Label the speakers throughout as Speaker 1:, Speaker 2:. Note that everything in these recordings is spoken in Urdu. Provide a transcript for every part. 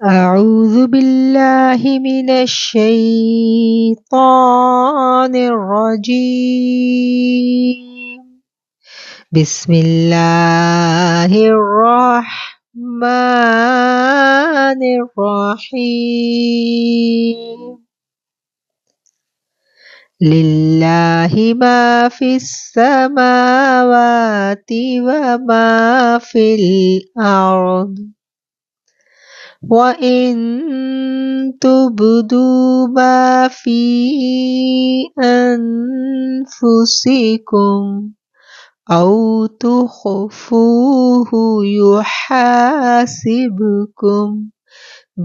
Speaker 1: أعوذ بالله من الشيطان الرجيم. بسم الله الرحمن الرحيم. لله ما في السماوات وما في الأرض وَإِن تُبْدُوا مَا فِي أَنفُسِكُمْ أَوْ تُخْفُوهُ يُحَاسِبْكُم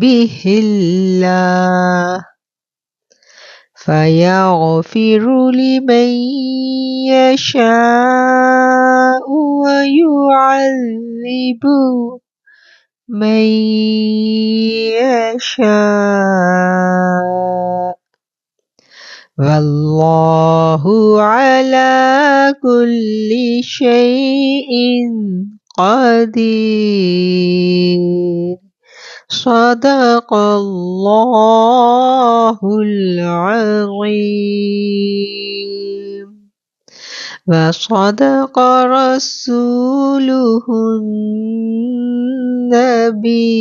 Speaker 1: بِهِ اللَّهُ فَيَغْفِرُ لِمَن يَشَاءُ وَيُعَذِّبُ من يشاء والله على كل شيء قدير. صدق الله العظيم وصدق رسوله النبي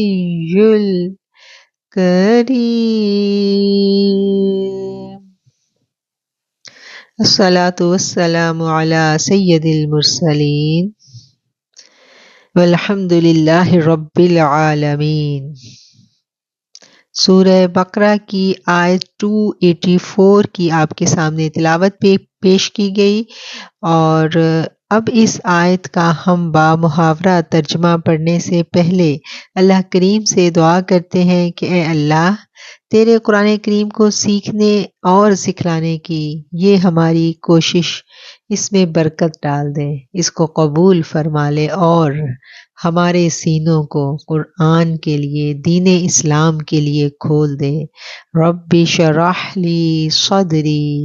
Speaker 1: الكريم. الصلاة والسلام على سید المرسلین والحمد للہ رب العالمین. سورہ بقرہ کی آیت 284 کی آپ کے سامنے تلاوت پیش کی گئی، اور اب اس آیت کا ہم بامحاورہ ترجمہ پڑھنے سے پہلے اللہ کریم سے دعا کرتے ہیں کہ اے اللہ، تیرے قرآن کریم کو سیکھنے اور سکھلانے کی یہ ہماری کوشش، اس میں برکت ڈال دے، اس کو قبول فرما لے اور ہمارے سینوں کو قرآن کے لیے، دین اسلام کے لیے کھول دے. رب شرح لی صدری،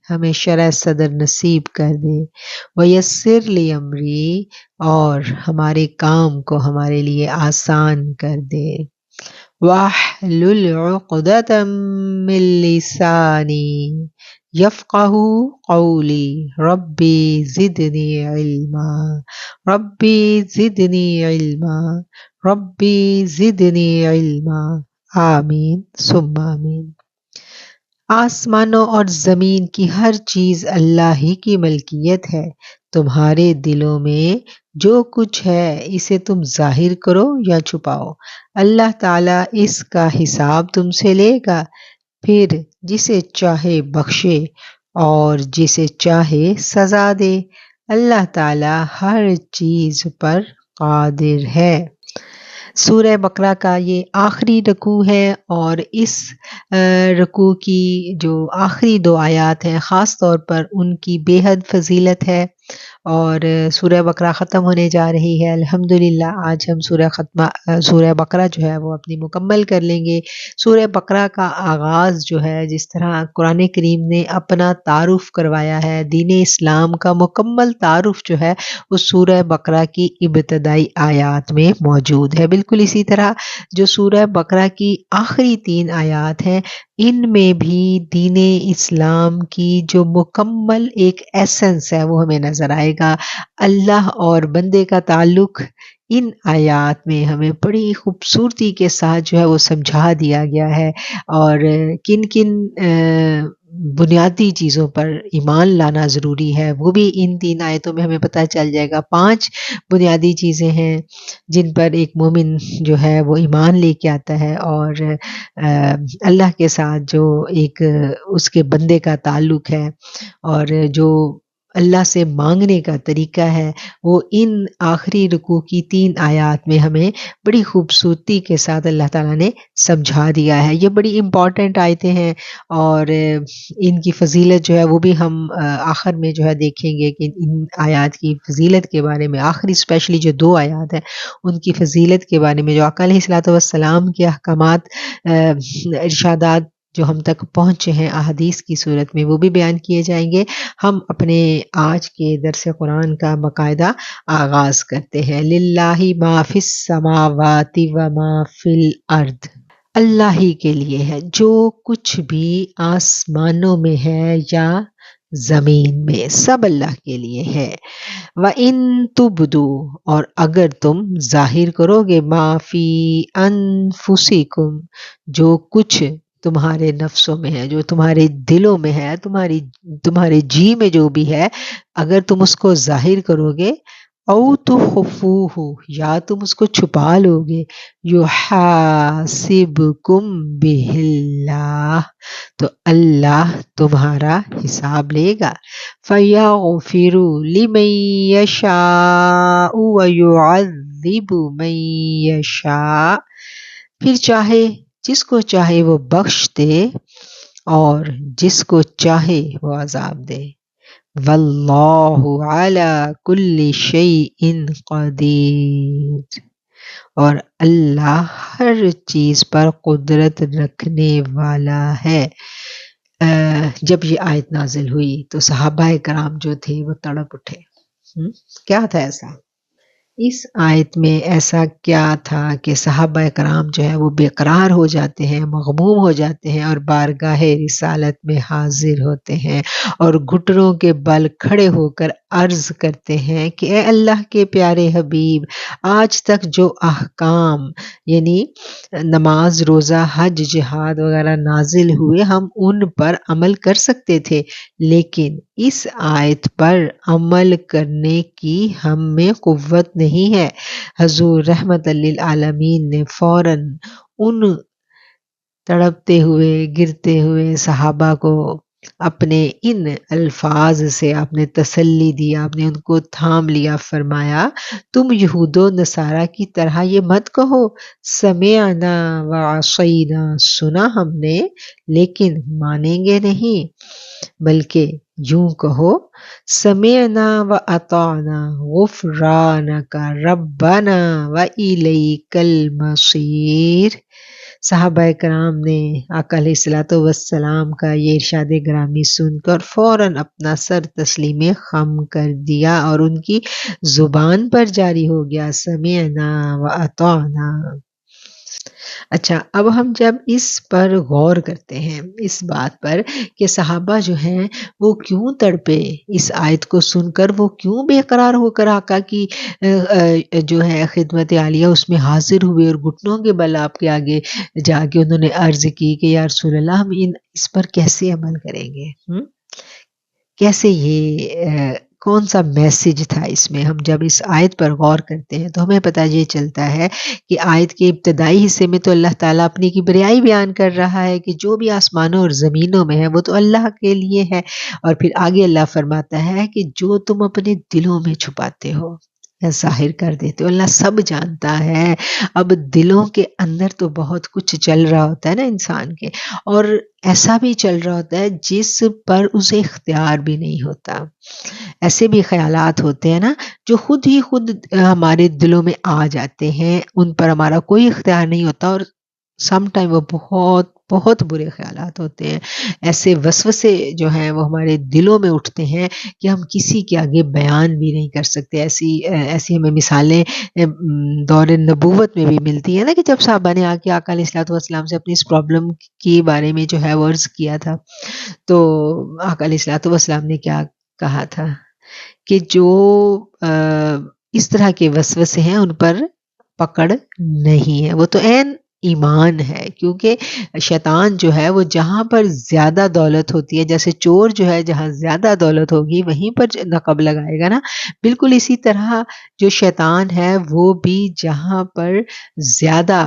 Speaker 1: ہمیں شرح صدر نصیب کر دے. ویسر لی امری، اور ہمارے کام کو ہمارے لیے آسان کر دے. واحلل عقدۃ من لسانی یفقہوا قولی. ربی زدنی علما، ربی زدنی علما، ربی زدنی علما. آمین ثم آمین. آسمانوں اور زمین کی ہر چیز اللہ ہی کی ملکیت ہے. تمہارے دلوں میں جو کچھ ہے اسے تم ظاہر کرو یا چھپاؤ، اللہ تعالیٰ اس کا حساب تم سے لے گا، پھر جسے چاہے بخشے اور جسے چاہے سزا دے. اللہ تعالیٰ ہر چیز پر قادر ہے. سورہ بقرہ کا یہ آخری رکوع ہے، اور اس رکوع کی جو آخری 2 آیات ہیں خاص طور پر ان کی بے حد فضیلت ہے، اور سورہ بقرہ ختم ہونے جا رہی ہے. الحمدللہ آج ہم سورہ بقرہ جو ہے وہ اپنی مکمل کر لیں گے. سورہ بقرہ کا آغاز جو ہے، جس طرح قرآن کریم نے اپنا تعارف کروایا ہے، دین اسلام کا مکمل تعارف جو ہے وہ سورہ بقرہ کی ابتدائی آیات میں موجود ہے. بالکل اسی طرح جو سورہ بقرہ کی آخری 3 آیات ہیں، ان میں بھی دین اسلام کی جو مکمل ایک ایسنس ہے وہ ہمیں نظر آئے گا. اللہ اور بندے کا تعلق ان آیات میں ہمیں بڑی خوبصورتی کے ساتھ جو ہے وہ سمجھا دیا گیا ہے، اور کن کن بنیادی چیزوں پر ایمان لانا ضروری ہے وہ بھی ان 3 آیتوں میں ہمیں پتہ چل جائے گا. 5 بنیادی چیزیں ہیں جن پر ایک مومن جو ہے وہ ایمان لے کے آتا ہے، اور اللہ کے ساتھ جو ایک اس کے بندے کا تعلق ہے اور جو اللہ سے مانگنے کا طریقہ ہے، وہ ان آخری رکوع کی 3 آیات میں ہمیں بڑی خوبصورتی کے ساتھ اللہ تعالیٰ نے سمجھا دیا ہے. یہ بڑی امپورٹنٹ آیتیں ہیں، اور ان کی فضیلت جو ہے وہ بھی ہم آخر میں جو ہے دیکھیں گے کہ ان آیات کی فضیلت کے بارے میں، آخری اسپیشلی جو 2 آیات ہیں ان کی فضیلت کے بارے میں، جو آقا علیہ الصلوۃ والسلام کے احکامات، ارشادات جو ہم تک پہنچے ہیں احادیث کی صورت میں، وہ بھی بیان کیے جائیں گے. ہم اپنے آج کے درس قرآن کا باقاعدہ آغاز کرتے ہیں. للہ ما فی السماوات و ما فی الارض. اللہ ہی کے لیے ہے، جو کچھ بھی آسمانوں میں ہے یا زمین میں، سب اللہ کے لیے ہے۔ وَإِن تُبْدُوا، اور اگر تم ظاہر کرو گے، مَا فِي أَنفُسِكُم، جو کچھ تمہارے نفسوں میں ہے، جو تمہارے دلوں میں ہے، تمہارے جی میں جو بھی ہے، اگر تم اس کو ظاہر کرو گے، او تخفوہ، یا تم اس کو چھپا لو گے، یحاسبکم بہ اللہ، تو اللہ تمہارا حساب لے گا۔ فَيَغْفِرُ لِمَن يَشَاءُ وَيُعَذِّبُ مَن يَشَاءُ، پھر چاہے جس کو چاہے وہ بخش دے اور جس کو چاہے وہ عذاب دے۔ واللہ علی کل شیء قدیر، اور اللہ ہر چیز پر قدرت رکھنے والا ہے۔ جب یہ آیت نازل ہوئی تو صحابہ کرام جو تھے وہ تڑپ اٹھے۔ کیا تھا ایسا؟ اس آیت میں ایسا کیا تھا کہ صحابہ کرام جو ہے وہ بے قرار ہو جاتے ہیں، مغموم ہو جاتے ہیں، اور بارگاہ رسالت میں حاضر ہوتے ہیں اور گھٹنوں کے بل کھڑے ہو کر عرض کرتے ہیں کہ اے اللہ کے پیارے حبیب، آج تک جو احکام یعنی نماز، روزہ، حج، جہاد وغیرہ نازل ہوئے، ہم ان پر عمل کر سکتے تھے، لیکن اس آیت پر عمل کرنے کی ہم میں قوت نہیں ہے۔ حضور رحمت للعالمین نے فوراً ان تڑپتے ہوئے، گرتے ہوئے صحابہ کو اپنے ان الفاظ سے آپ نے تسلی دی، آپ نے ان کو تھام لیا، فرمایا تم یہود و نصارہ کی طرح یہ مت کہو سمعنا وعصینا، سنا ہم نے لیکن مانیں گے نہیں، بلکہ یوں کہو سمعنا واطعنا غفرانک ربنا والیک المصیر۔ صحابہ کرام نے آقا علیہ الصلوۃ والسلام کا یہ ارشاد گرامی سن کر فوراً اپنا سر تسلیم خم کر دیا اور ان کی زبان پر جاری ہو گیا سمعنا واطعنا۔ اچھا، اب ہم جب اس پر غور کرتے ہیں، اس بات پر کہ صحابہ جو ہیں وہ کیوں تڑپے، اس آیت کو سن کر وہ کیوں بے قرار ہو کر آقا کی جو ہے خدمت عالیہ اس میں حاضر ہوئے اور گھٹنوں کے بل آپ کے آگے جا کے انہوں نے عرض کی کہ یا رسول اللہ ہم اس پر کیسے عمل کریں گے، کیسے، یہ کون سا میسج تھا اس میں؟ ہم جب اس آیت پر غور کرتے ہیں تو ہمیں پتہ یہ چلتا ہے کہ آیت کے ابتدائی حصے میں تو اللہ تعالیٰ اپنی کبریائی بیان کر رہا ہے کہ جو بھی آسمانوں اور زمینوں میں ہے وہ تو اللہ کے لیے ہے، اور پھر آگے اللہ فرماتا ہے کہ جو تم اپنے دلوں میں چھپاتے ہو یا ظاہر کر دیتے ہو، اللہ سب جانتا ہے۔ اب دلوں کے اندر تو بہت کچھ چل رہا ہوتا ہے نا انسان کے، اور ایسا بھی چل رہا ہوتا ہے جس پر اسے اختیار بھی نہیں ہوتا۔ ایسے بھی خیالات ہوتے ہیں نا جو خود ہی خود ہمارے دلوں میں آ جاتے ہیں، ان پر ہمارا کوئی اختیار نہیں ہوتا، اور سم ٹائم وہ بہت بہت برے خیالات ہوتے ہیں۔ ایسے وسوسے جو ہیں وہ ہمارے دلوں میں اٹھتے ہیں کہ ہم کسی کے آگے بیان بھی نہیں کر سکتے۔ ایسی ہمیں مثالیں دور نبوت میں بھی ملتی ہیں نا، کہ جب صحابہ نے آ کے آقا علیہ الصلوۃ والسلام سے اپنی اس پرابلم کے بارے میں جو ہے وہ عرض کیا تھا، تو آقا علیہ الصلوۃ والسلام نے کیا کہا تھا کہ جو اس طرح کے وسوسے ہیں ان پر پکڑ نہیں ہے، وہ تو عین ایمان ہے، کیونکہ شیطان جو ہے وہ جہاں پر زیادہ دولت ہوتی ہے، جیسے چور جو ہے جہاں زیادہ دولت ہوگی وہیں پر نقب لگائے گا نا، بالکل اسی طرح جو شیطان ہے وہ بھی جہاں پر زیادہ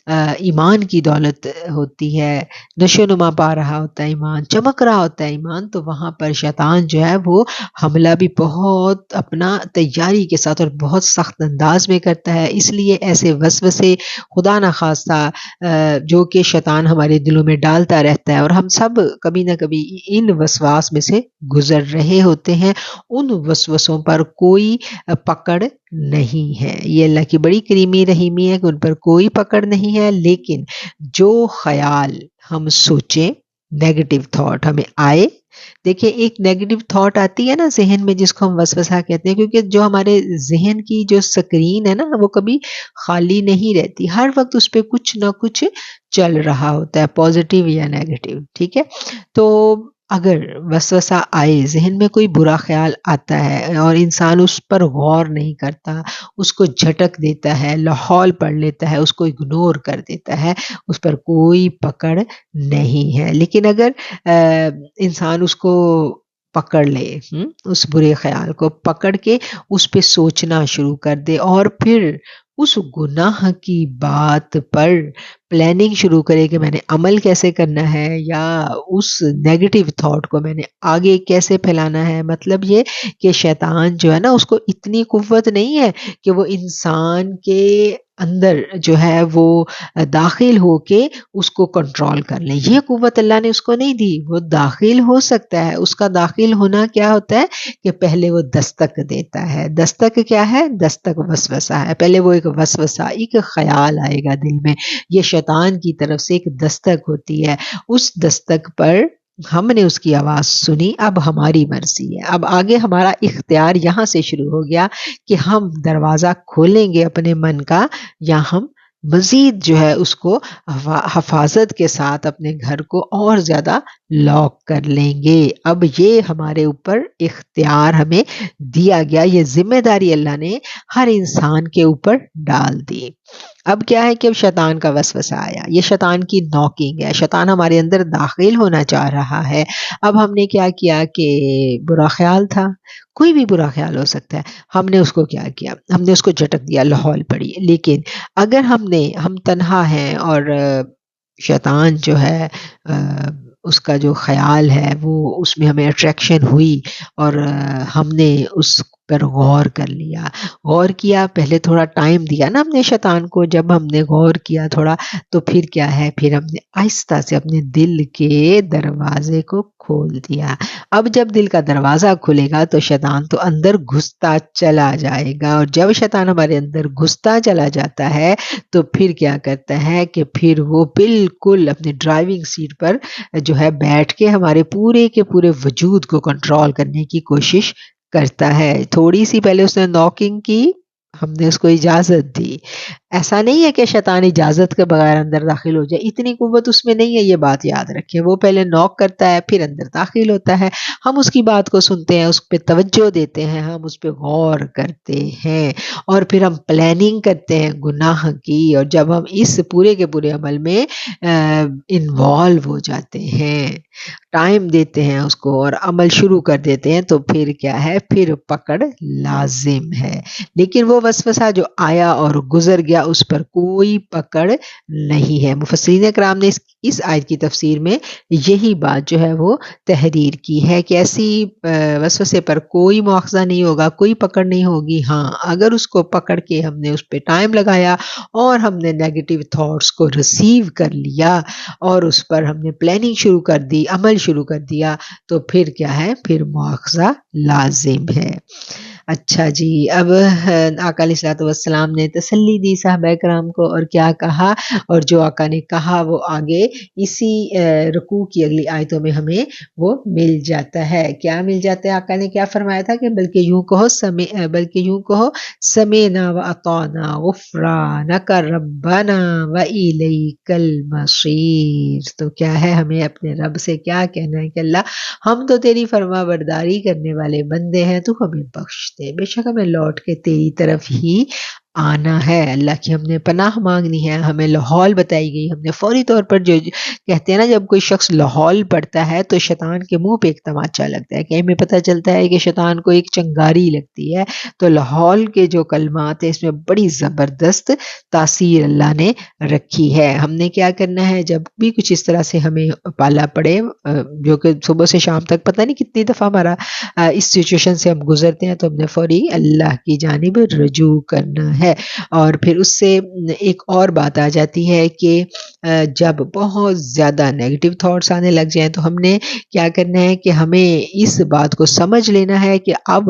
Speaker 1: ایمان کی دولت ہوتی ہے، نشو نما پا رہا ہوتا ہے ایمان، چمک رہا ہوتا ہے ایمان، تو وہاں پر شیطان جو ہے وہ حملہ بھی بہت اپنا تیاری کے ساتھ اور بہت سخت انداز میں کرتا ہے۔ اس لیے ایسے وسوسے خدا نخواستہ جو کہ شیطان ہمارے دلوں میں ڈالتا رہتا ہے، اور ہم سب کبھی نہ کبھی ان وسواس میں سے گزر رہے ہوتے ہیں، ان وسوسوں پر کوئی پکڑ نہیں ہے۔ یہ اللہ کی بڑی کریمی رحیمی ہے کہ ان پر کوئی پکڑ نہیں ہے، لیکن جو خیال ہم سوچیں، نیگیٹو تھاٹ ہمیں آئے دیکھیے ایک نیگیٹو تھاٹ آتی ہے نا ذہن میں، جس کو ہم وسوسہ کہتے ہیں، کیونکہ جو ہمارے ذہن کی جو سکرین ہے نا وہ کبھی خالی نہیں رہتی، ہر وقت اس پہ کچھ نہ کچھ چل رہا ہوتا ہے، پازیٹیو یا نیگیٹو، ٹھیک ہے؟ تو اگر وسوسہ آئے، ذہن میں کوئی برا خیال آتا ہے اور انسان اس پر غور نہیں کرتا، اس کو جھٹک دیتا ہے، لاحول پڑھ لیتا ہے، اس کو اگنور کر دیتا ہے، اس پر کوئی پکڑ نہیں ہے۔ لیکن اگر انسان اس کو پکڑ لے، اس برے خیال کو پکڑ کے اس پہ سوچنا شروع کر دے، اور پھر اس گناہ کی بات پر پلاننگ شروع کرے کہ میں نے عمل کیسے کرنا ہے، یا اس نیگیٹو تھاٹ کو میں نے آگے کیسے پھیلانا ہے۔ مطلب یہ کہ شیطان جو ہے نا، اس کو اتنی قوت نہیں ہے کہ وہ انسان کے اندر جو ہے وہ داخل ہو کے اس کو کنٹرول کر لیں، یہ قوت اللہ نے اس کو نہیں دی۔ وہ داخل ہو سکتا ہے، اس کا داخل ہونا کیا ہوتا ہے کہ پہلے وہ دستک دیتا ہے۔ دستک کیا ہے؟ دستک وسوسہ ہے۔ پہلے وہ ایک وسوسہ، ایک خیال آئے گا دل میں، یہ شیطان کی طرف سے ایک دستک ہوتی ہے۔ اس دستک پر ہم نے اس کی آواز سنی، اب ہماری مرضی ہے، اب آگے ہمارا اختیار یہاں سے شروع ہو گیا کہ ہم دروازہ کھولیں گے اپنے من کا، یا ہم مزید جو ہے اس کو حفاظت کے ساتھ اپنے گھر کو اور زیادہ لاک کر لیں گے۔ اب یہ ہمارے اوپر اختیار ہمیں دیا گیا، یہ ذمہ داری اللہ نے ہر انسان کے اوپر ڈال دی۔ اب کیا ہے کہ اب شیطان کا وسوسہ آیا، یہ شیطان کی ناکنگ ہے، شیطان ہمارے اندر داخل ہونا چاہ رہا ہے۔ اب ہم نے کیا کیا کہ برا خیال تھا، کوئی بھی برا خیال ہو سکتا ہے، ہم نے اس کو کیا کیا، ہم نے اس کو جھٹک دیا، لاحول پڑی۔ لیکن اگر ہم تنہا ہیں اور شیطان جو ہے اس کا جو خیال ہے وہ اس میں ہمیں اٹریکشن ہوئی، اور ہم نے اس پر غور کر لیا، غور کیا، پہلے تھوڑا ٹائم دیا نا ہم نے شیطان کو، جب ہم نے غور کیا تھوڑا، تو پھر کیا ہے، پھر ہم نے آہستہ سے اپنے دل کے دروازے کو کھول دیا۔ اب جب دل کا دروازہ کھلے گا تو شیطان تو اندر گھستا چلا جائے گا، اور جب شیطان ہمارے اندر گھستا چلا جاتا ہے تو پھر کیا کرتا ہے کہ پھر وہ بالکل اپنی ڈرائیونگ سیٹ پر جو ہے بیٹھ کے ہمارے پورے کے پورے وجود کو کنٹرول کرنے کی کوشش کرتا ہے۔ تھوڑی سی پہلے اس نے ناکنگ کی، ہم نے اس کو اجازت دی۔ ایسا نہیں ہے کہ شیطان اجازت کے بغیر اندر داخل ہو جائے، اتنی قوت اس میں نہیں ہے، یہ بات یاد رکھیں۔ وہ پہلے ناک کرتا ہے، پھر اندر داخل ہوتا ہے، ہم اس کی بات کو سنتے ہیں، اس پہ توجہ دیتے ہیں، ہم اس پہ غور کرتے ہیں، اور پھر ہم پلاننگ کرتے ہیں گناہ کی، اور جب ہم اس پورے کے پورے عمل میں انوالو ہو جاتے ہیں، ٹائم دیتے ہیں اس کو اور عمل شروع کر دیتے ہیں، تو پھر کیا ہے، پھر پکڑ لازم ہے۔ لیکن وہ وسوسہ جو آیا اور گزر گیا، اس پر کوئی پکڑ نہیں ہے۔ مفسرین کرام نے اس آیت کی تفسیر میں یہی بات جو ہے وہ تحریر کی ہے کہ ایسی وسوسے پر کوئی مواخذہ نہیں ہوگا، کوئی پکڑ نہیں ہوگی۔ ہاں، اگر اس کو پکڑ کے ہم نے اس پہ ٹائم لگایا اور ہم نے نیگیٹو تھاٹس کو ریسیو کر لیا اور اس پر ہم نے پلاننگ شروع کر دی، عمل شروع کر دیا، تو پھر کیا ہے، پھر مواخذہ لازم ہے۔ اچھا جی، اب آقا علیہ الصلوۃ والسلام نے تسلی دی صحابہ کرام کو، اور کیا کہا، اور جو آقا نے کہا وہ آگے اسی رکوع کی اگلی آیتوں میں ہمیں وہ مل جاتا ہے۔ کیا مل جاتا ہے؟ آقا نے کیا فرمایا تھا کہ بلکہ یوں کہو سمعنا واطعنا غفرانک ربنا والیک المصیر۔ تو کیا ہے، ہمیں اپنے رب سے کیا کہنا ہے کہ اللہ، ہم تو تیری فرما برداری کرنے والے بندے ہیں، تو ہمیں بخش دے، بے شک ہمیں لوٹ کے تیری طرف ہی آنا ہے۔ اللہ کی ہم نے پناہ مانگنی ہے، ہمیں لاحول بتائی گئی، ہم نے فوری طور پر جو کہتے ہیں نا، جب کوئی شخص لاحول پڑتا ہے تو شیطان کے منہ پہ ایک تماچا لگتا ہے، کہ ہمیں پتہ چلتا ہے کہ شیطان کو ایک چنگاری لگتی ہے۔ تو لاحول کے جو کلمات ہیں، اس میں بڑی زبردست تاثیر اللہ نے رکھی ہے۔ ہم نے کیا کرنا ہے، جب بھی کچھ اس طرح سے ہمیں پالا پڑے، جو کہ صبح سے شام تک پتہ نہیں کتنی دفعہ ہمارا اس سچویشن سے ہم گزرتے ہیں، تو ہم نے فوری اللہ کی جانب رجوع کرنا ہے۔ اور پھر اس سے ایک اور بات آ جاتی ہے کہ جب بہت زیادہ نیگیٹو تھاٹس آنے لگ جائیں تو ہم نے کیا کرنا ہے کہ ہمیں اس بات کو سمجھ لینا ہے کہ اب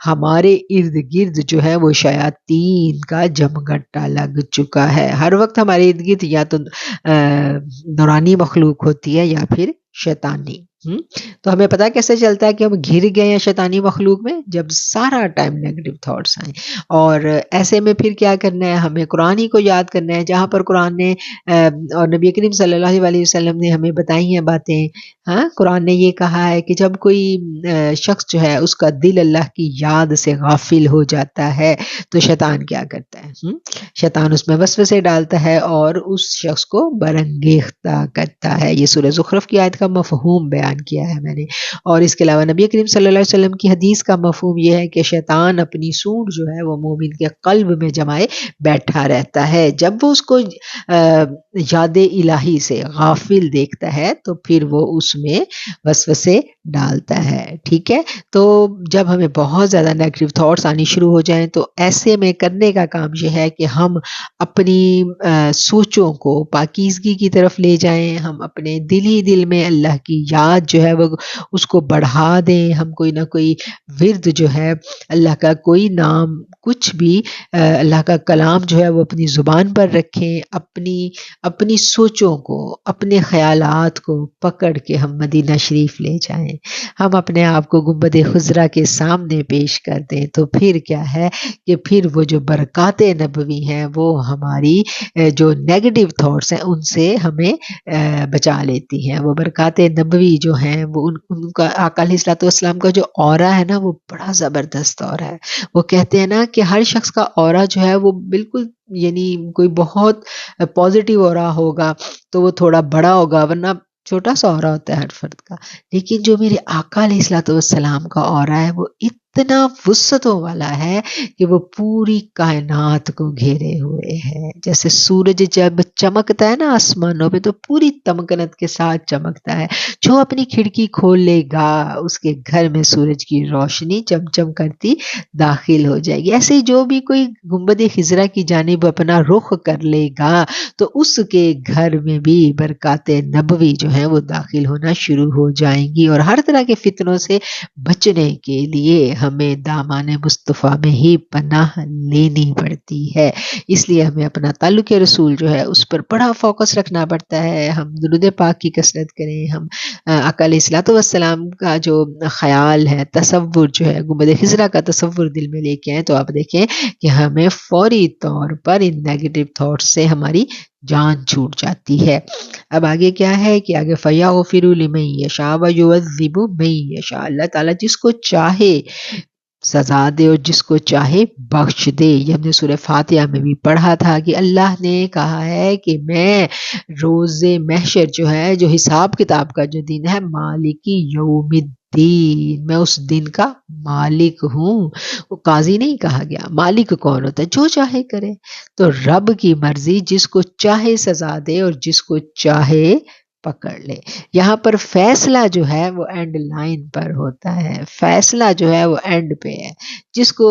Speaker 1: ہمارے ارد گرد جو ہے وہ شیاطین کا جمگٹا لگ چکا ہے۔ ہر وقت ہمارے ارد گرد یا تو نورانی مخلوق ہوتی ہے یا پھر شیطانی۔ تو ہمیں پتا کیسے چلتا ہے کہ ہم گھر گئے ہیں شیطانی مخلوق میں؟ جب سارا ٹائم نیگیٹو تھاٹس آئیں. اور ایسے میں پھر کیا کرنا ہے؟ ہمیں قرآن ہی کو یاد کرنا ہے، جہاں پر قرآن نے اور نبی کریم صلی اللہ علیہ وسلم نے ہمیں بتائی ہیں باتیں. ہاں، قرآن نے یہ کہا ہے کہ جب کوئی شخص جو ہے اس کا دل اللہ کی یاد سے غافل ہو جاتا ہے تو شیطان کیا کرتا ہے؟ شیطان اس میں وسوسے ڈالتا ہے اور اس شخص کو برانگیختہ کرتا ہے. یہ سورہ زخرف کی آیت کا مفہوم بیان کیا ہے میں نے. اور اس کے علاوہ نبی کریم صلی اللہ علیہ وسلم کی حدیث کا مفہوم یہ ہے کہ شیطان اپنی سونڈ جو ہے وہ مومن کے قلب میں جمائے بیٹھا رہتا ہے. جب وہ اس کو یاد الہی سے غافل دیکھتا ہے تو پھر وہ اس میں وسوسے ڈالتا ہے. ٹھیک ہے، تو جب ہمیں بہت زیادہ نیگیٹو تھاٹس آنی شروع ہو جائیں تو ایسے میں کرنے کا کام یہ ہے کہ ہم اپنی سوچوں کو پاکیزگی کی طرف لے جائیں. ہم اپنے دل ہی دل میں اللہ کی یاد جو ہے وہ اس کو بڑھا دیں. ہم کوئی نہ کوئی ورد جو ہے، اللہ کا کوئی نام، کچھ بھی اللہ کا کلام جو ہے وہ اپنی زبان پر رکھیں. اپنی سوچوں کو، اپنے خیالات کو پکڑ کے ہم مدینہ شریف لے جائیں. ہم اپنے آپ کو گنبد خضرا کے سامنے پیش کر دیں تو پھر کیا ہے کہ پھر وہ جو برکات نبوی ہیں وہ ہماری جو نیگیٹو تھاٹس ہیں ان سے ہمیں بچا لیتی ہیں. وہ برکات نبوی جو ہیں وہ ان کا آقا علیہ الصلوۃ والسلام کا جو اورا ہے نا وہ بڑا زبردست اورا ہے. وہ کہتے ہیں نا کہ ہر شخص کا اورا جو ہے وہ بالکل، یعنی کوئی بہت پازیٹیو اورا ہوگا تو وہ تھوڑا بڑا ہوگا، ورنہ چھوٹا سا اورا ہوتا ہے ہر فرد کا. لیکن جو میرے آقا علیہ الصلوۃ والسلام کا اورا ہے وہ اتنا وسعتوں والا ہے کہ وہ پوری کائنات کو گھیرے ہوئے ہے. جیسے سورج جب چمکتا ہے نا آسمانوں پہ تو پوری تمکنت کے ساتھ چمکتا ہے. جو اپنی کھڑکی کھول لے گا اس کے گھر میں سورج کی روشنی چمچم کرتی داخل ہو جائے گی. ایسے جو بھی کوئی گنبد خضرا کی جانب اپنا رخ کر لے گا تو اس کے گھر میں بھی برکات نبوی جو ہے وہ داخل ہونا شروع ہو جائیں گی. اور ہر طرح کے فتنوں سے بچنے کے لیے ہمیں دامان مصطفیٰ میں ہی پناہ لینی پڑتی ہے. اس لیے ہمیں اپنا تعلق رسول جو ہے اس پر بڑا فوکس رکھنا پڑتا ہے. ہم درود پاک کی کثرت کریں. ہم آقا علیہ الصلوۃ والسلام کا جو خیال ہے، تصور جو ہے، گنبد خضرا کا تصور دل میں لے کے آئیں تو آپ دیکھیں کہ ہمیں فوری طور پر ان نیگیٹو تھاٹ سے ہماری جان چھوٹ جاتی ہے. اب آگے کیا ہے کہ آگے فَيَغْفِرُ لِمَن يَشَاءُ وَيُعَذِّبُ مَن يَشَاءُ. اللہ تعالیٰ جس کو چاہے سزا دے اور جس کو چاہے بخش دے. یہ ہم نے سورہ فاتحہ میں بھی پڑھا تھا کہ اللہ نے کہا ہے کہ میں روز محشر جو ہے، جو حساب کتاب کا جو دن ہے، مالک یوم الدین، میں اس دن کا مالک ہوں. وہ قاضی نہیں کہا گیا. مالک کون ہوتا ہے؟ جو چاہے کرے. تو رب کی مرضی، جس کو چاہے سزا دے اور جس کو چاہے پکڑ لے. یہاں پر فیصلہ جو ہے وہ اینڈ لائن پر ہوتا ہے. فیصلہ جو ہے وہ اینڈ پہ ہے. جس کو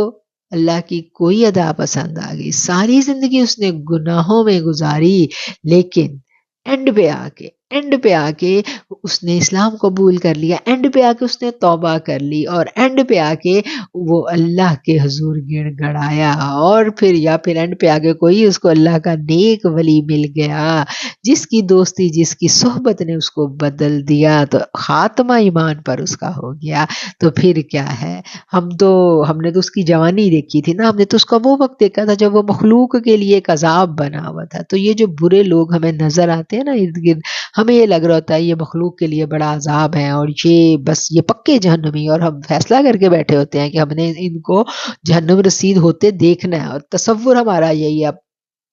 Speaker 1: اللہ کی کوئی ادا پسند آ گئی، ساری زندگی اس نے گناہوں میں گزاری، لیکن اینڈ پہ آ کے اس نے اسلام قبول کر لیا. اینڈ پہ آ کے اس نے توبہ کر لی اور اینڈ پہ آ کے وہ اللہ کے حضور گڑ گڑایا. اور پھر اینڈ پہ آ کے کوئی اس کو اللہ کا نیک ولی مل گیا جس کی دوستی، جس کی صحبت نے اس کو بدل دیا، تو خاتمہ ایمان پر اس کا ہو گیا. تو پھر کیا ہے، ہم نے تو اس کی جوانی دیکھی تھی نا. ہم نے تو اس کا وہ وقت دیکھا تھا جب وہ مخلوق کے لیے ایک عذاب بنا ہوا تھا. تو یہ جو برے لوگ ہمیں نظر آتے ہیں نا ارد گرد، ہمیں یہ لگ رہا ہوتا ہے یہ مخلوق کے لیے بڑا عذاب ہے اور یہ پکے جہنمی، اور ہم فیصلہ کر کے بیٹھے ہوتے ہیں کہ ہم نے ان کو جہنم رسید ہوتے دیکھنا ہے. اور تصور ہمارا یہی ہے.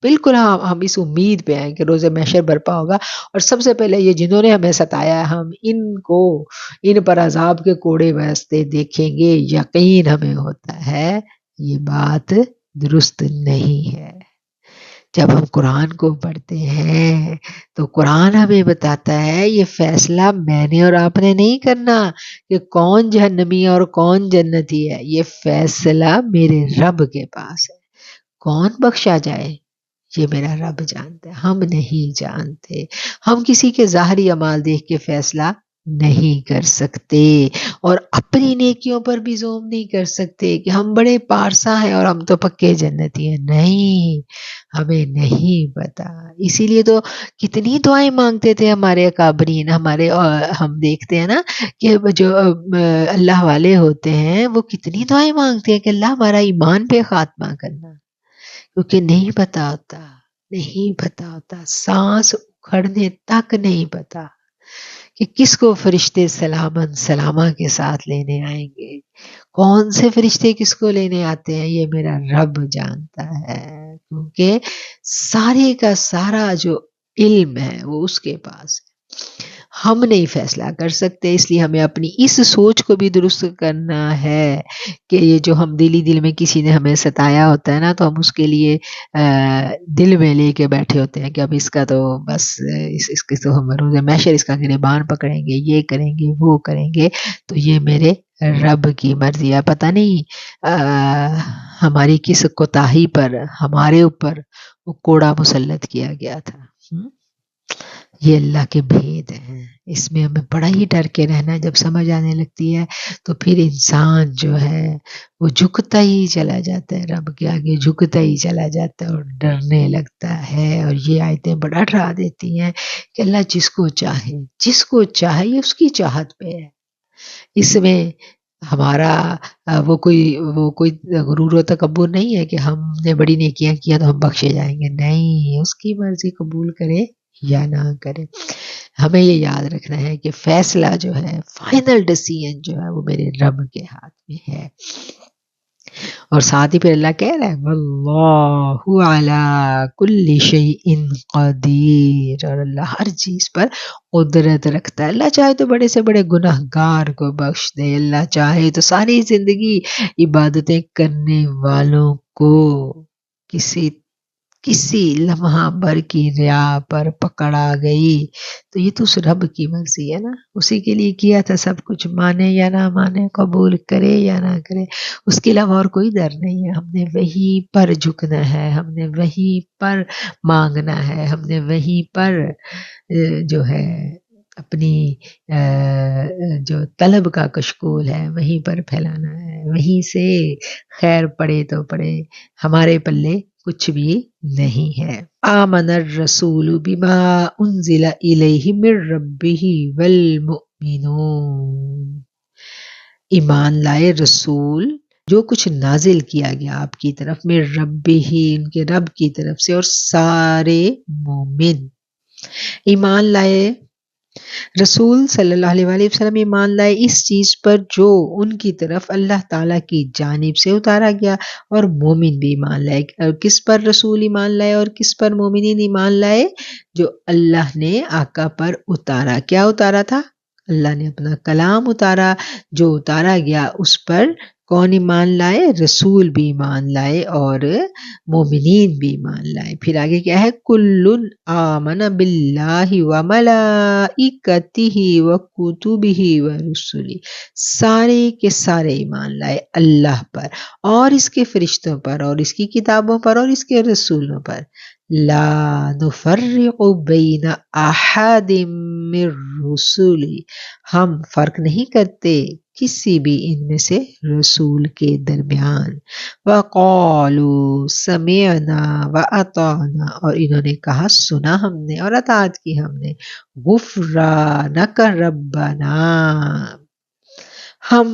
Speaker 1: بالکل ہم اس امید پہ ہیں کہ روز محشر برپا ہوگا اور سب سے پہلے یہ جنہوں نے ہمیں ستایا ہے، ہم ان پر عذاب کے کوڑے برستے دیکھیں گے. یقین ہمیں ہوتا ہے یہ بات درست نہیں ہے. جب ہم قرآن کو پڑھتے ہیں تو قرآن ہمیں بتاتا ہے یہ فیصلہ میں نے اور آپ نے نہیں کرنا کہ کون جہنمی اور کون جنتی ہے. یہ فیصلہ میرے رب کے پاس ہے. کون بخشا جائے یہ میرا رب جانتا ہے، ہم نہیں جانتے. ہم کسی کے ظاہری اعمال دیکھ کے فیصلہ نہیں کر سکتے، اور اپنی نیکیوں پر بھی زوم نہیں کر سکتے کہ ہم بڑے پارسا ہیں اور ہم تو پکے جنتی ہیں. نہیں، ہمیں نہیں پتا. اسی لیے تو کتنی دعائیں مانگتے تھے ہمارے اکابرین. ہم دیکھتے ہیں نا کہ جو اللہ والے ہوتے ہیں وہ کتنی دعائیں مانگتے ہیں کہ اللہ ہمارا ایمان پہ خاتمہ کرنا، کیونکہ نہیں پتا ہوتا، نہیں پتا ہوتا، سانس اکھڑنے تک نہیں پتا کہ کس کو فرشتے سلامن سلامہ کے ساتھ لینے آئیں گے. کون سے فرشتے کس کو لینے آتے ہیں یہ میرا رب جانتا ہے، کیونکہ سارے کا سارا جو علم ہے وہ اس کے پاس ہے. ہم نہیں فیصلہ کر سکتے، اس لیے ہمیں اپنی اس سوچ کو بھی درست کرنا ہے کہ یہ جو ہم دل میں کسی نے ہمیں ستایا ہوتا ہے نا، تو ہم اس کے لیے دل میں لے کے بیٹھے ہوتے ہیں کہ اب اس کا تو بس اس کے تو ہم روز محشر اس کا گریبان پکڑیں گے، یہ کریں گے، وہ کریں گے. تو یہ میرے رب کی مرضی ہے. پتہ نہیں ہماری کس کوتاہی پر ہمارے اوپر وہ کوڑا مسلط کیا گیا تھا. یہ اللہ کے بھید ہیں، اس میں ہمیں بڑا ہی ڈر کے رہنا ہے. جب سمجھ آنے لگتی ہے تو پھر انسان جو ہے وہ جھکتا ہی چلا جاتا ہے، رب کے آگے جھکتا ہی چلا جاتا ہے اور ڈرنے لگتا ہے. اور یہ آیتیں بڑا ڈرا دیتی ہیں کہ اللہ جس کو چاہے یہ اس کی چاہت پہ ہے. اس میں ہمارا وہ کوئی غرور و تکبر نہیں ہے کہ ہم نے بڑی نیکیاں کیا تو ہم بخشے جائیں گے. نہیں، اس کی مرضی قبول کرے یا نہ کرے. ہمیں یہ یاد رکھنا ہے کہ فیصلہ جو ہے، فائنل ڈیسیژن جو ہے وہ میرے رب کے ہاتھ میں ہے. اور ساتھ ہی پھر اللہ کہہ رہا ہے واللہ علی کل شیء قدیر، اور اللہ ہر چیز پر قدرت رکھتا ہے. اللہ چاہے تو بڑے سے بڑے گناہگار کو بخش دے، اللہ چاہے تو ساری زندگی عبادتیں کرنے والوں کو کسی لمحہ بھر کی ریا پر پکڑا گئی تو یہ تو اس رب کی مرضی ہے نا، اسی کے لیے کیا تھا سب کچھ. مانے یا نہ مانے، قبول کرے یا نہ کرے، اس کے علاوہ اور کوئی در نہیں ہے. ہم نے وہی پر جھکنا ہے، ہم نے وہی پر مانگنا ہے، ہم نے وہی پر جو ہے اپنی جو طلب کا کشکول ہے وہیں پر پھیلانا ہے. وہیں سے خیر پڑے تو پڑے، ہمارے پلے کچھ بھی نہیں ہے. آمن الرسول بما انزل الیہ من ربہ والمؤمنون، ایمان لائے رسول جو کچھ نازل کیا گیا آپ کی طرف، من ربہ ان کے رب کی طرف سے، اور سارے مومن ایمان لائے. رسول صلی اللہ علیہ وآلہ وسلم ایمان لائے اس چیز پر جو ان کی طرف اللہ تعالیٰ کی جانب سے اتارا گیا، اور مومن بھی ایمان لائے. اور کس پر رسول ایمان لائے اور کس پر مومنین ایمان لائے؟ جو اللہ نے آقا پر اتارا. کیا اتارا تھا؟ اللہ نے اپنا کلام اتارا، جو اتارا گیا اس پر کون ایمان لائے؟ رسول بھی ایمان لائے اور مومنین بھی ایمان لائے. پھر آگے کیا ہے؟ کل آمن باللہ وملائکتہ وکتبہ ورسلہ، سارے کے سارے ایمان لائے اللہ پر اور اس کے فرشتوں پر اور اس کی کتابوں پر اور اس کے رسولوں پر. لا نفرق بین احد من رسلہ، ہم فرق نہیں کرتے کسی بھی ان میں سے رسول کے درمیان. وقالوا سمعنا واطعنا، اور انہوں نے کہا سنا ہم نے اور اطاعت کی ہم نے. غفرانک ربنا، ہم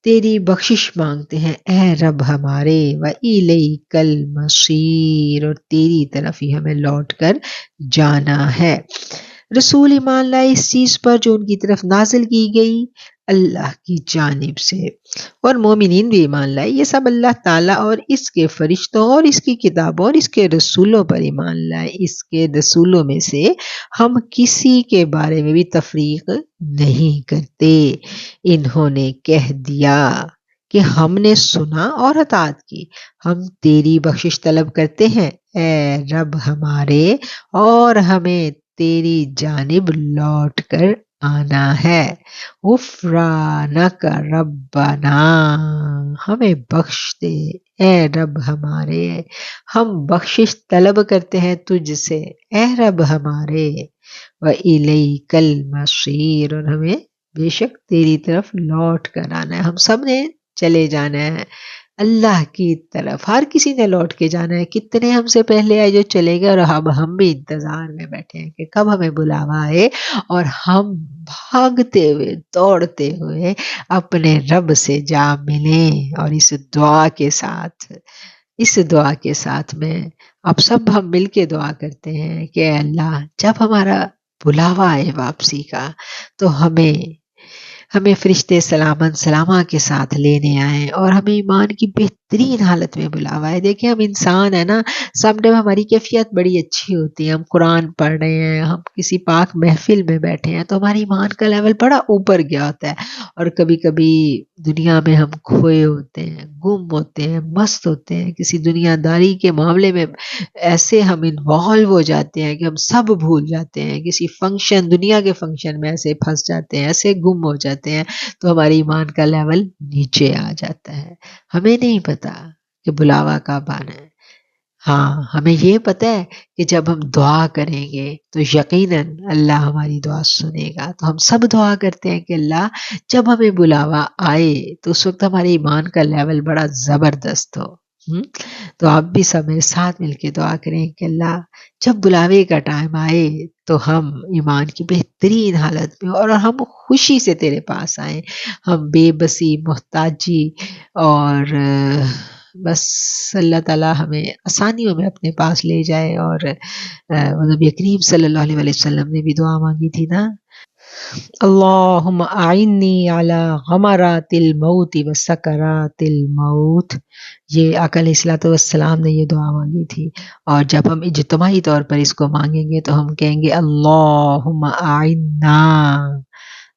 Speaker 1: تیری بخشش مانگتے ہیں اے رب ہمارے. وَإِلَيْكَ الْمَصِيرُ، اور تیری طرف ہی ہمیں لوٹ کر جانا ہے. رسول ایمان لائے اس چیز پر جو ان کی طرف نازل کی گئی اللہ کی جانب سے، اور مومنین بھی ایمان لائے. یہ سب اللہ تعالیٰ اور اس کے فرشتوں اور اس کی کتابوں اور اس کے رسولوں پر ایمان لائے. اس کے رسولوں میں سے ہم کسی کے بارے میں بھی تفریق نہیں کرتے. انہوں نے کہہ دیا کہ ہم نے سنا اور اطاعت کی، ہم تیری بخشش طلب کرتے ہیں اے رب ہمارے، اور ہمیں تیری جانب لوٹ کر آنا ہے۔ غفرانک ربنا، ہمیں بخش دے اے رب ہمارے، ہم بخشش طلب کرتے ہیں تجھ سے اے رب ہمارے۔ وَإِلَيْكَ الْمَصِيرُ، اور ہمیں بے شک تیری طرف لوٹ کر آنا ہے، ہم سب نے چلے جانا ہے اللہ کی طرف، ہر کسی نے لوٹ کے جانا ہے۔ کتنے ہم سے پہلے آئے جو چلے گئے، اور ہم بھی انتظار میں بیٹھے ہیں کہ کب ہمیں بلاوا آئے اور ہم بھاگتے ہوئے دوڑتے ہوئے اپنے رب سے جا ملیں۔ اور اس دعا کے ساتھ میں اب سب ہم مل کے دعا کرتے ہیں کہ اے اللہ، جب ہمارا بلاوا آئے واپسی کا تو ہمیں فرشتے سلامت سلامہ کے ساتھ لینے آئے اور ہمیں ایمان کی بہترین حالت میں بلاوا ہے۔ دیکھیں ہم انسان ہیں نا، سم ٹائم ہماری کیفیت بڑی اچھی ہوتی ہے، ہم قرآن پڑھ رہے ہیں، ہم کسی پاک محفل میں بیٹھے ہیں تو ہماری ایمان کا لیول بڑا اوپر گیا ہوتا ہے، اور کبھی کبھی دنیا میں ہم کھوئے ہوتے ہیں، گم ہوتے ہیں، مست ہوتے ہیں، کسی دنیا داری کے معاملے میں ایسے ہم انوالو ہو جاتے ہیں کہ ہم سب بھول جاتے ہیں، کسی فنکشن، دنیا کے فنکشن میں ایسے پھنس جاتے ہیں، ایسے گم ہو جاتے ہیں تو ہماری ایمان کا لیول نیچے آ جاتا ہے۔ ہمیں نہیں پتا کہ بلاوا کب آنا ہے، ہاں ہمیں یہ پتا ہے کہ جب ہم دعا کریں گے تو یقیناً اللہ ہماری دعا سنے گا۔ تو ہم سب دعا کرتے ہیں کہ اللہ جب ہمیں بلاوا آئے تو اس وقت ہمارے ایمان کا لیول بڑا زبردست ہو۔ تو آپ بھی سب میرے ساتھ مل کے دعا کریں کہ اللہ جب بلاوے کا ٹائم آئے تو ہم ایمان کی بہترین حالت میں اور ہم خوشی سے تیرے پاس آئیں، ہم بے بسی، محتاجی اور بس اللہ تعالیٰ ہمیں آسانیوں میں اپنے پاس لے جائے۔ اور نبی کریم صلی اللہ علیہ وسلم نے بھی دعا مانگی تھی نا، اللہم اعنی علی غمرات الموت و سکرات الموت، یہ آقا علیہ الصلوۃ والسلام نے یہ دعا مانگی تھی۔ اور جب ہم اجتماعی طور پر اس کو مانگیں گے تو ہم کہیں گے اللہم اعنا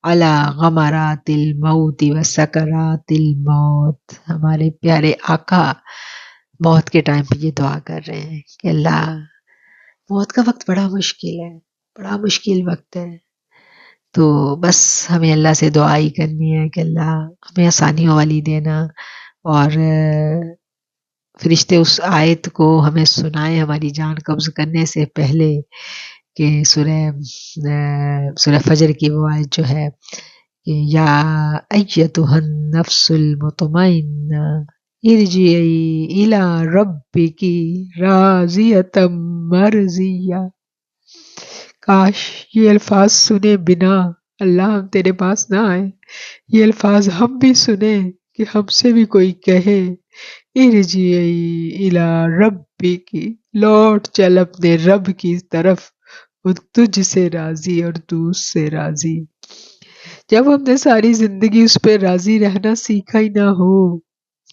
Speaker 1: علی غمرات الموت و سکرات الموت۔ ہمارے پیارے آقا موت کے ٹائم پہ یہ دعا کر رہے ہیں کہ اللہ موت کا وقت بڑا مشکل ہے، بڑا مشکل وقت ہے، تو بس ہمیں اللہ سے دعا ہی کرنی ہے کہ اللہ ہمیں آسانیوں والی دینا، اور فرشتے اس آیت کو ہمیں سنائے ہماری جان قبض کرنے سے پہلے کہ سورہ فجر کی وہ آیت جو ہے کہ یا ایتھا النفس المطمئنہ ارجعی الی ربک راضیۃ مرضیہ۔ کاش یہ الفاظ سنے بنا اللہ ہم تیرے پاس نہ آئے، یہ الفاظ ہم بھی سنیں کہ ہم سے بھی کوئی کہے ارجعی الی ربک، لوٹ چل اپنے رب کی طرف، وہ تجھ سے راضی اور تو اس سے راضی۔ جب ہم نے ساری زندگی اس پہ راضی رہنا سیکھا ہی نہ ہو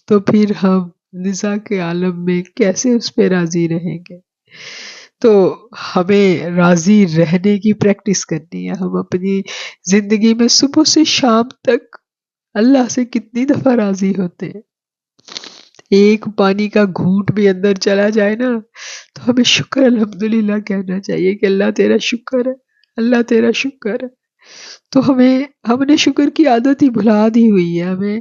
Speaker 1: تو پھر ہم نزاع کے عالم میں کیسے اس پہ راضی رہیں گے؟ تو ہمیں راضی رہنے کی پریکٹس کرنی ہے۔ ہم اپنی زندگی میں صبح سے شام تک اللہ سے کتنی دفعہ راضی ہوتے ہیں، ایک پانی کا گھونٹ بھی اندر چلا جائے نا تو ہمیں شکر الحمدللہ کہنا چاہیے کہ اللہ تیرا شکر ہے، اللہ تیرا شکر ہے۔ تو ہم نے شکر کی عادت ہی بھلا دی ہوئی ہے۔ ہمیں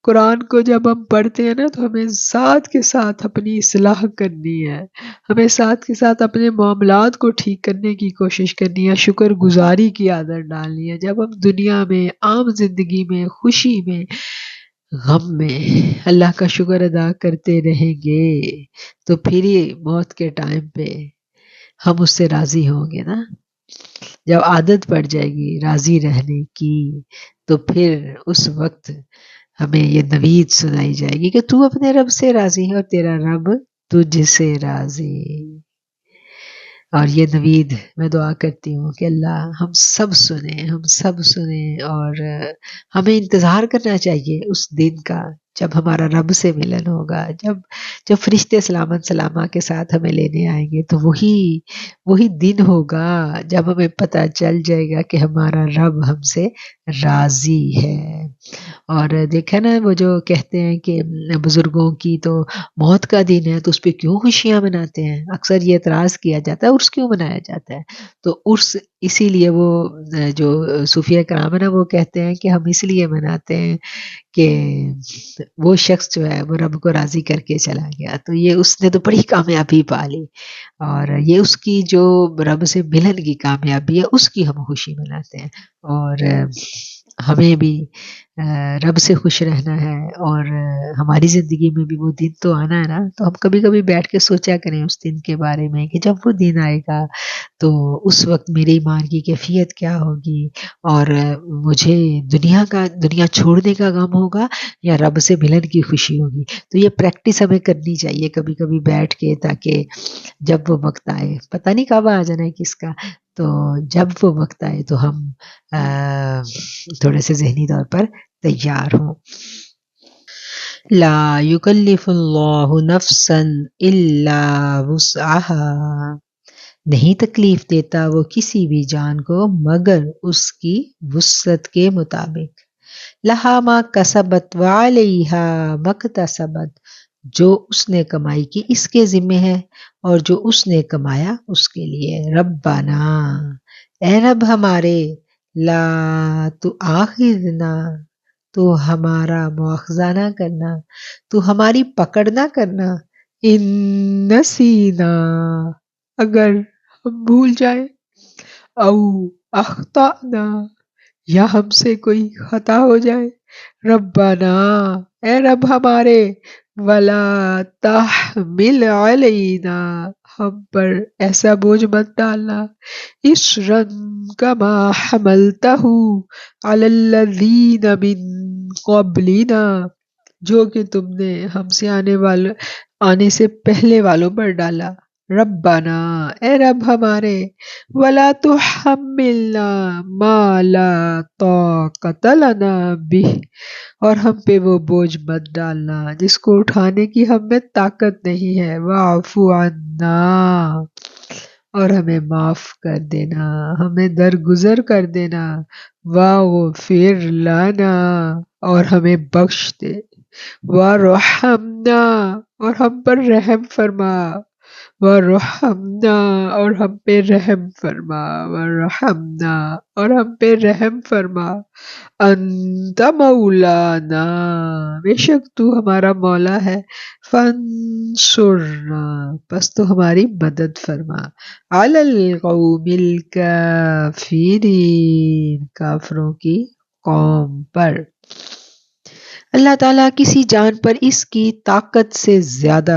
Speaker 1: قرآن کو جب ہم پڑھتے ہیں نا تو ہمیں ساتھ کے ساتھ اپنی اصلاح کرنی ہے، ہمیں ساتھ کے ساتھ اپنے معاملات کو ٹھیک کرنے کی کوشش کرنی ہے، شکر گزاری کی عادت ڈالنی ہے۔ جب ہم دنیا میں، عام زندگی میں، خوشی میں، غم میں اللہ کا شکر ادا کرتے رہیں گے تو پھر ہی موت کے ٹائم پہ ہم اس سے راضی ہوں گے نا۔ جب عادت پڑ جائے گی راضی رہنے کی تو پھر اس وقت ہمیں یہ نوید سنائی جائے گی کہ تو اپنے رب سے راضی ہے اور تیرا رب تجھ سے راضی۔ اور یہ نوید میں دعا کرتی ہوں کہ اللہ ہم سب سنیں اور ہمیں انتظار کرنا چاہیے اس دن کا جب ہمارا رب سے ملن ہوگا، جب فرشتے سلامت سلامہ کے ساتھ ہمیں لینے آئیں گے تو وہی دن ہوگا جب ہمیں پتہ چل جائے گا کہ ہمارا رب ہم سے راضی ہے۔ اور دیکھا نا وہ جو کہتے ہیں کہ بزرگوں کی تو موت کا دن ہے تو اس پہ کیوں خوشیاں مناتے ہیں، اکثر یہ اعتراض کیا جاتا ہے عرس کیوں منایا جاتا ہے؟ تو عرس اسی لیے وہ جو صوفیہ کرام ہے نا وہ کہتے ہیں کہ ہم اس لیے مناتے ہیں کہ وہ شخص جو ہے وہ رب کو راضی کر کے چلا گیا، تو یہ اس نے تو بڑی کامیابی پا لی، اور یہ اس کی جو رب سے ملن کی کامیابی ہے اس کی ہم خوشی مناتے ہیں، اور ہمیں بھی رب سے خوش رہنا ہے، اور ہماری زندگی میں بھی وہ دن تو آنا ہے نا، تو ہم کبھی کبھی بیٹھ کے سوچا کریں اس دن کے بارے میں کہ جب وہ دن آئے گا تو اس وقت میرے ایمان کی کیفیت کیا ہوگی، اور مجھے دنیا چھوڑنے کا غم ہوگا یا رب سے ملن کی خوشی ہوگی۔ تو یہ پریکٹس ہمیں کرنی چاہیے کبھی کبھی بیٹھ کے، تاکہ جب وہ وقت آئے، پتہ نہیں کب آ جانا ہے کس کا، تو جب وہ وقت آئے تو ہم تھوڑے سے ذہنی طور پر تیار ہوں۔ لا یکلف اللہ نفسا الا وسعها، نہیں تکلیف دیتا وہ کسی بھی جان کو مگر اس کی وسعت کے مطابق۔ لہا ما کسبت وعلیہا مکتسبت، جو اس نے کمائی کی اس کے ذمہ ہے، اور جو اس نے کمایا اس کے لیے۔ ربنا، اے رب ہمارے، لا تؤاخذنا، تو ہمارا مواخذہ نہ کرنا، تو ہماری پکڑ نہ کرنا، ان نسینا، اگر ہم بھول جائیں، او اخطأنا، یا ہم سے کوئی خطا ہو جائے۔ ربنا، اے رب ہمارے، ولا تحمل علینا، ہم پر ایسا بوجھ مت ڈالنا، اصرا کما حملتہ علی الذین من قبلنا، جو کہ تم نے ہم سے آنے سے پہلے والوں پر ڈالا۔ ربنا، اے رب ہمارے، ولا تحملنا ما لا طاقت لنا بہ، اور ہم پہ وہ بوجھ مت ڈالنا جس کو اٹھانے کی ہم میں طاقت نہیں ہے۔ واعف عنا، اور ہمیں معاف کر دینا، ہمیں درگزر کر دینا۔ واغفر لنا، اور ہمیں بخش دے۔ وارحمنا، اور ہم پر رحم فرما۔ وارحمنا، اور ہم پہ رحم فرما۔ وارحمنا، اور ہم پہ رحم فرما۔ انت مولانا، بے شک تو ہمارا مولا ہے۔ فانصرنا، پس تو ہماری مدد فرما۔ علی القوم الکافرین، کافروں کی قوم پر۔ اللہ تعالیٰ کسی جان پر اس کی طاقت سے زیادہ،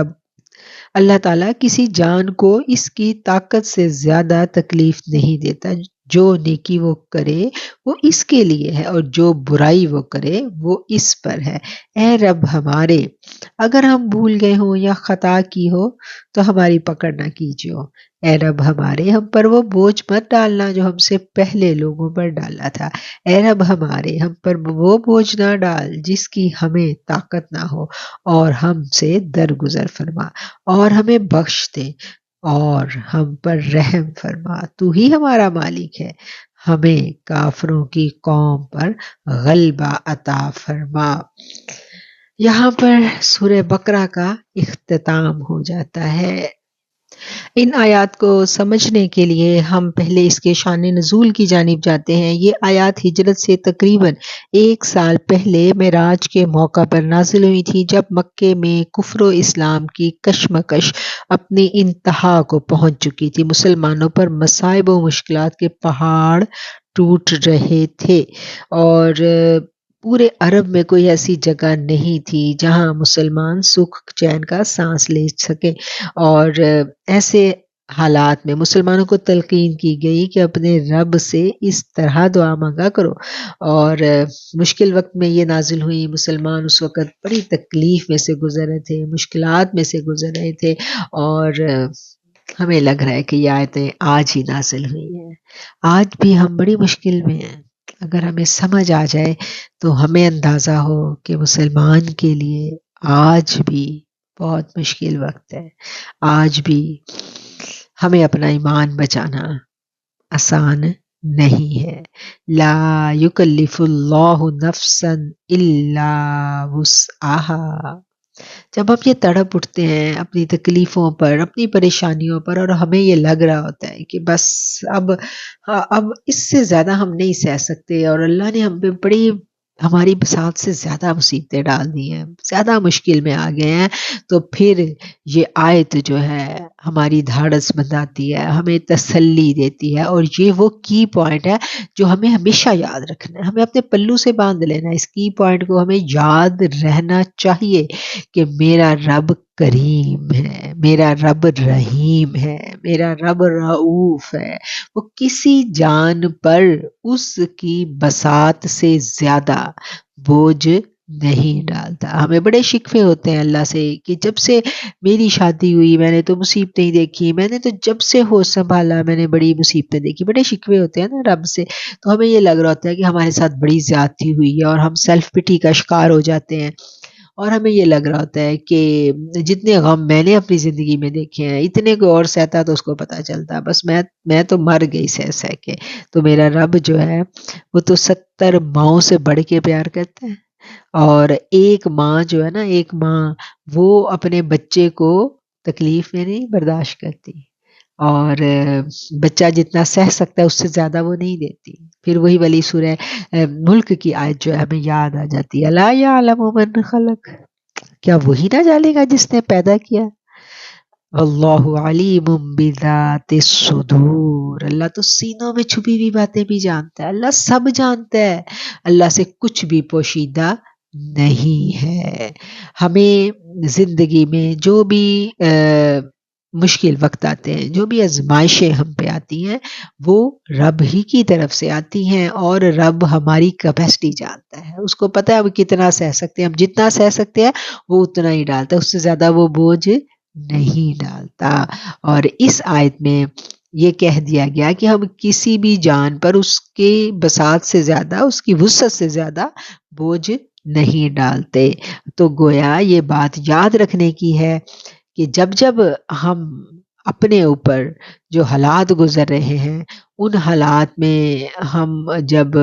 Speaker 1: اللہ تعالیٰ کسی جان کو اس کی طاقت سے زیادہ تکلیف نہیں دیتا۔ جو نیکی وہ کرے وہ اس کے لیے ہے، اور جو برائی وہ کرے وہ اس پر ہے۔ اے رب ہمارے، اگر ہم بھول گئے ہوں یا خطا کی ہو تو ہماری پکڑ نہ کیجیے۔ اے رب ہمارے، ہم پر وہ بوجھ مت ڈالنا جو ہم سے پہلے لوگوں پر ڈالا تھا۔ اے رب ہمارے، ہم پر وہ بوجھ نہ ڈال جس کی ہمیں طاقت نہ ہو، اور ہم سے درگزر فرما، اور ہمیں بخش دے، اور ہم پر رحم فرما۔ تو ہی ہمارا مالک ہے، ہمیں کافروں کی قوم پر غلبہ عطا فرما۔ یہاں پر سورہ بقرہ کا اختتام ہو جاتا ہے۔ ان آیات کو سمجھنے کے لیے ہم پہلے اس کے شان نزول کی جانب جاتے ہیں۔ یہ آیات ہجرت سے تقریباً 1 سال پہلے معراج کے موقع پر نازل ہوئی تھی، جب مکے میں کفر و اسلام کی کشمکش اپنی انتہا کو پہنچ چکی تھی۔ مسلمانوں پر مصائب و مشکلات کے پہاڑ ٹوٹ رہے تھے، اور پورے عرب میں کوئی ایسی جگہ نہیں تھی جہاں مسلمان سکھ چین کا سانس لے سکے، اور ایسے حالات میں مسلمانوں کو تلقین کی گئی کہ اپنے رب سے اس طرح دعا مانگا کرو، اور مشکل وقت میں یہ نازل ہوئی۔ مسلمان اس وقت بڑی تکلیف میں سے گزر رہے تھے، مشکلات میں سے گزر رہے تھے، اور ہمیں لگ رہا ہے کہ یہ آیتیں آج ہی نازل ہوئی ہیں۔ آج بھی ہم بڑی مشکل میں ہیں۔ اگر ہمیں سمجھ آ جائے تو ہمیں اندازہ ہو کہ مسلمان کے لیے آج بھی بہت مشکل وقت ہے، آج بھی ہمیں اپنا ایمان بچانا آسان نہیں ہے۔ لا یکلف اللہ نفسا الا وسعها، جب ہم یہ تڑپ اٹھتے ہیں اپنی تکلیفوں پر، اپنی پریشانیوں پر، اور ہمیں یہ لگ رہا ہوتا ہے کہ بس اب اب اس سے زیادہ ہم نہیں سہ سکتے، اور اللہ نے ہم پہ بڑی ہماری بساط سے زیادہ مصیبتیں ڈال دی ہیں، زیادہ مشکل میں آ گئے ہیں، تو پھر یہ آیت جو ہے ہماری دھاڑس بندھاتی ہے، ہمیں تسلی دیتی ہے، اور یہ وہ کی پوائنٹ ہے جو ہمیں ہمیشہ یاد رکھنا ہے، ہمیں اپنے پلو سے باندھ لینا ہے، اس کی پوائنٹ کو ہمیں یاد رہنا چاہیے کہ میرا رب کریم ہے، میرا رب رحیم ہے، میرا رب رؤوف ہے، وہ کسی جان پر اس کی بساط سے زیادہ بوجھ نہیں ڈالتا۔ ہمیں بڑے شکوے ہوتے ہیں اللہ سے کہ جب سے میری شادی ہوئی میں نے تو مصیبتیں دیکھی، میں نے تو جب سے ہوش سنبھالا میں نے بڑی مصیبتیں دیکھی، بڑے شکوے ہوتے ہیں نا رب سے، تو ہمیں یہ لگ رہا ہوتا ہے کہ ہمارے ساتھ بڑی زیادتی ہوئی ہے، اور ہم سیلف پٹی کا شکار ہو جاتے ہیں، اور ہمیں یہ لگ رہا ہوتا ہے کہ جتنے غم میں نے اپنی زندگی میں دیکھے ہیں اتنے کوئی اور سہتا تو اس کو پتہ چلتا، بس میں تو مر گئی سہ سہ کے۔ تو میرا رب جو ہے وہ تو 70 ماؤں سے بڑھ کے پیار کرتا ہے، اور ایک ماں جو ہے نا، ایک ماں وہ اپنے بچے کو تکلیف میں نہیں برداشت کرتی، اور بچہ جتنا سہ سکتا ہے اس سے زیادہ وہ نہیں دیتی۔ پھر وہی والی سورہ ملک کی آیت جو ہے ہمیں یاد آ جاتی ہے، الا یعلم من خلق، کیا وہی نہ جانے گا جس نے پیدا کیا؟ واللہ علیم بذات الصدور، اللہ تو سینوں میں چھپی ہوئی باتیں بھی جانتا ہے، اللہ سب جانتا ہے، اللہ سے کچھ بھی پوشیدہ نہیں ہے۔ ہمیں زندگی میں جو بھی مشکل وقت آتے ہیں، جو بھی آزمائشیں ہم پہ آتی ہیں، وہ رب ہی کی طرف سے آتی ہیں، اور رب ہماری کیپیسٹی جانتا ہے، اس کو پتہ ہے وہ کتنا سہ سکتے ہیں، ہم جتنا سہ سکتے ہیں وہ اتنا ہی ڈالتا ہے، اس سے زیادہ وہ بوجھ نہیں ڈالتا۔ اور اس آیت میں یہ کہہ دیا گیا کہ ہم کسی بھی جان پر اس کے بساط سے زیادہ، اس کی وسعت سے زیادہ بوجھ نہیں ڈالتے۔ تو گویا یہ بات یاد رکھنے کی ہے کہ جب جب ہم اپنے اوپر جو حالات گزر رہے ہیں، ان حالات میں ہم جب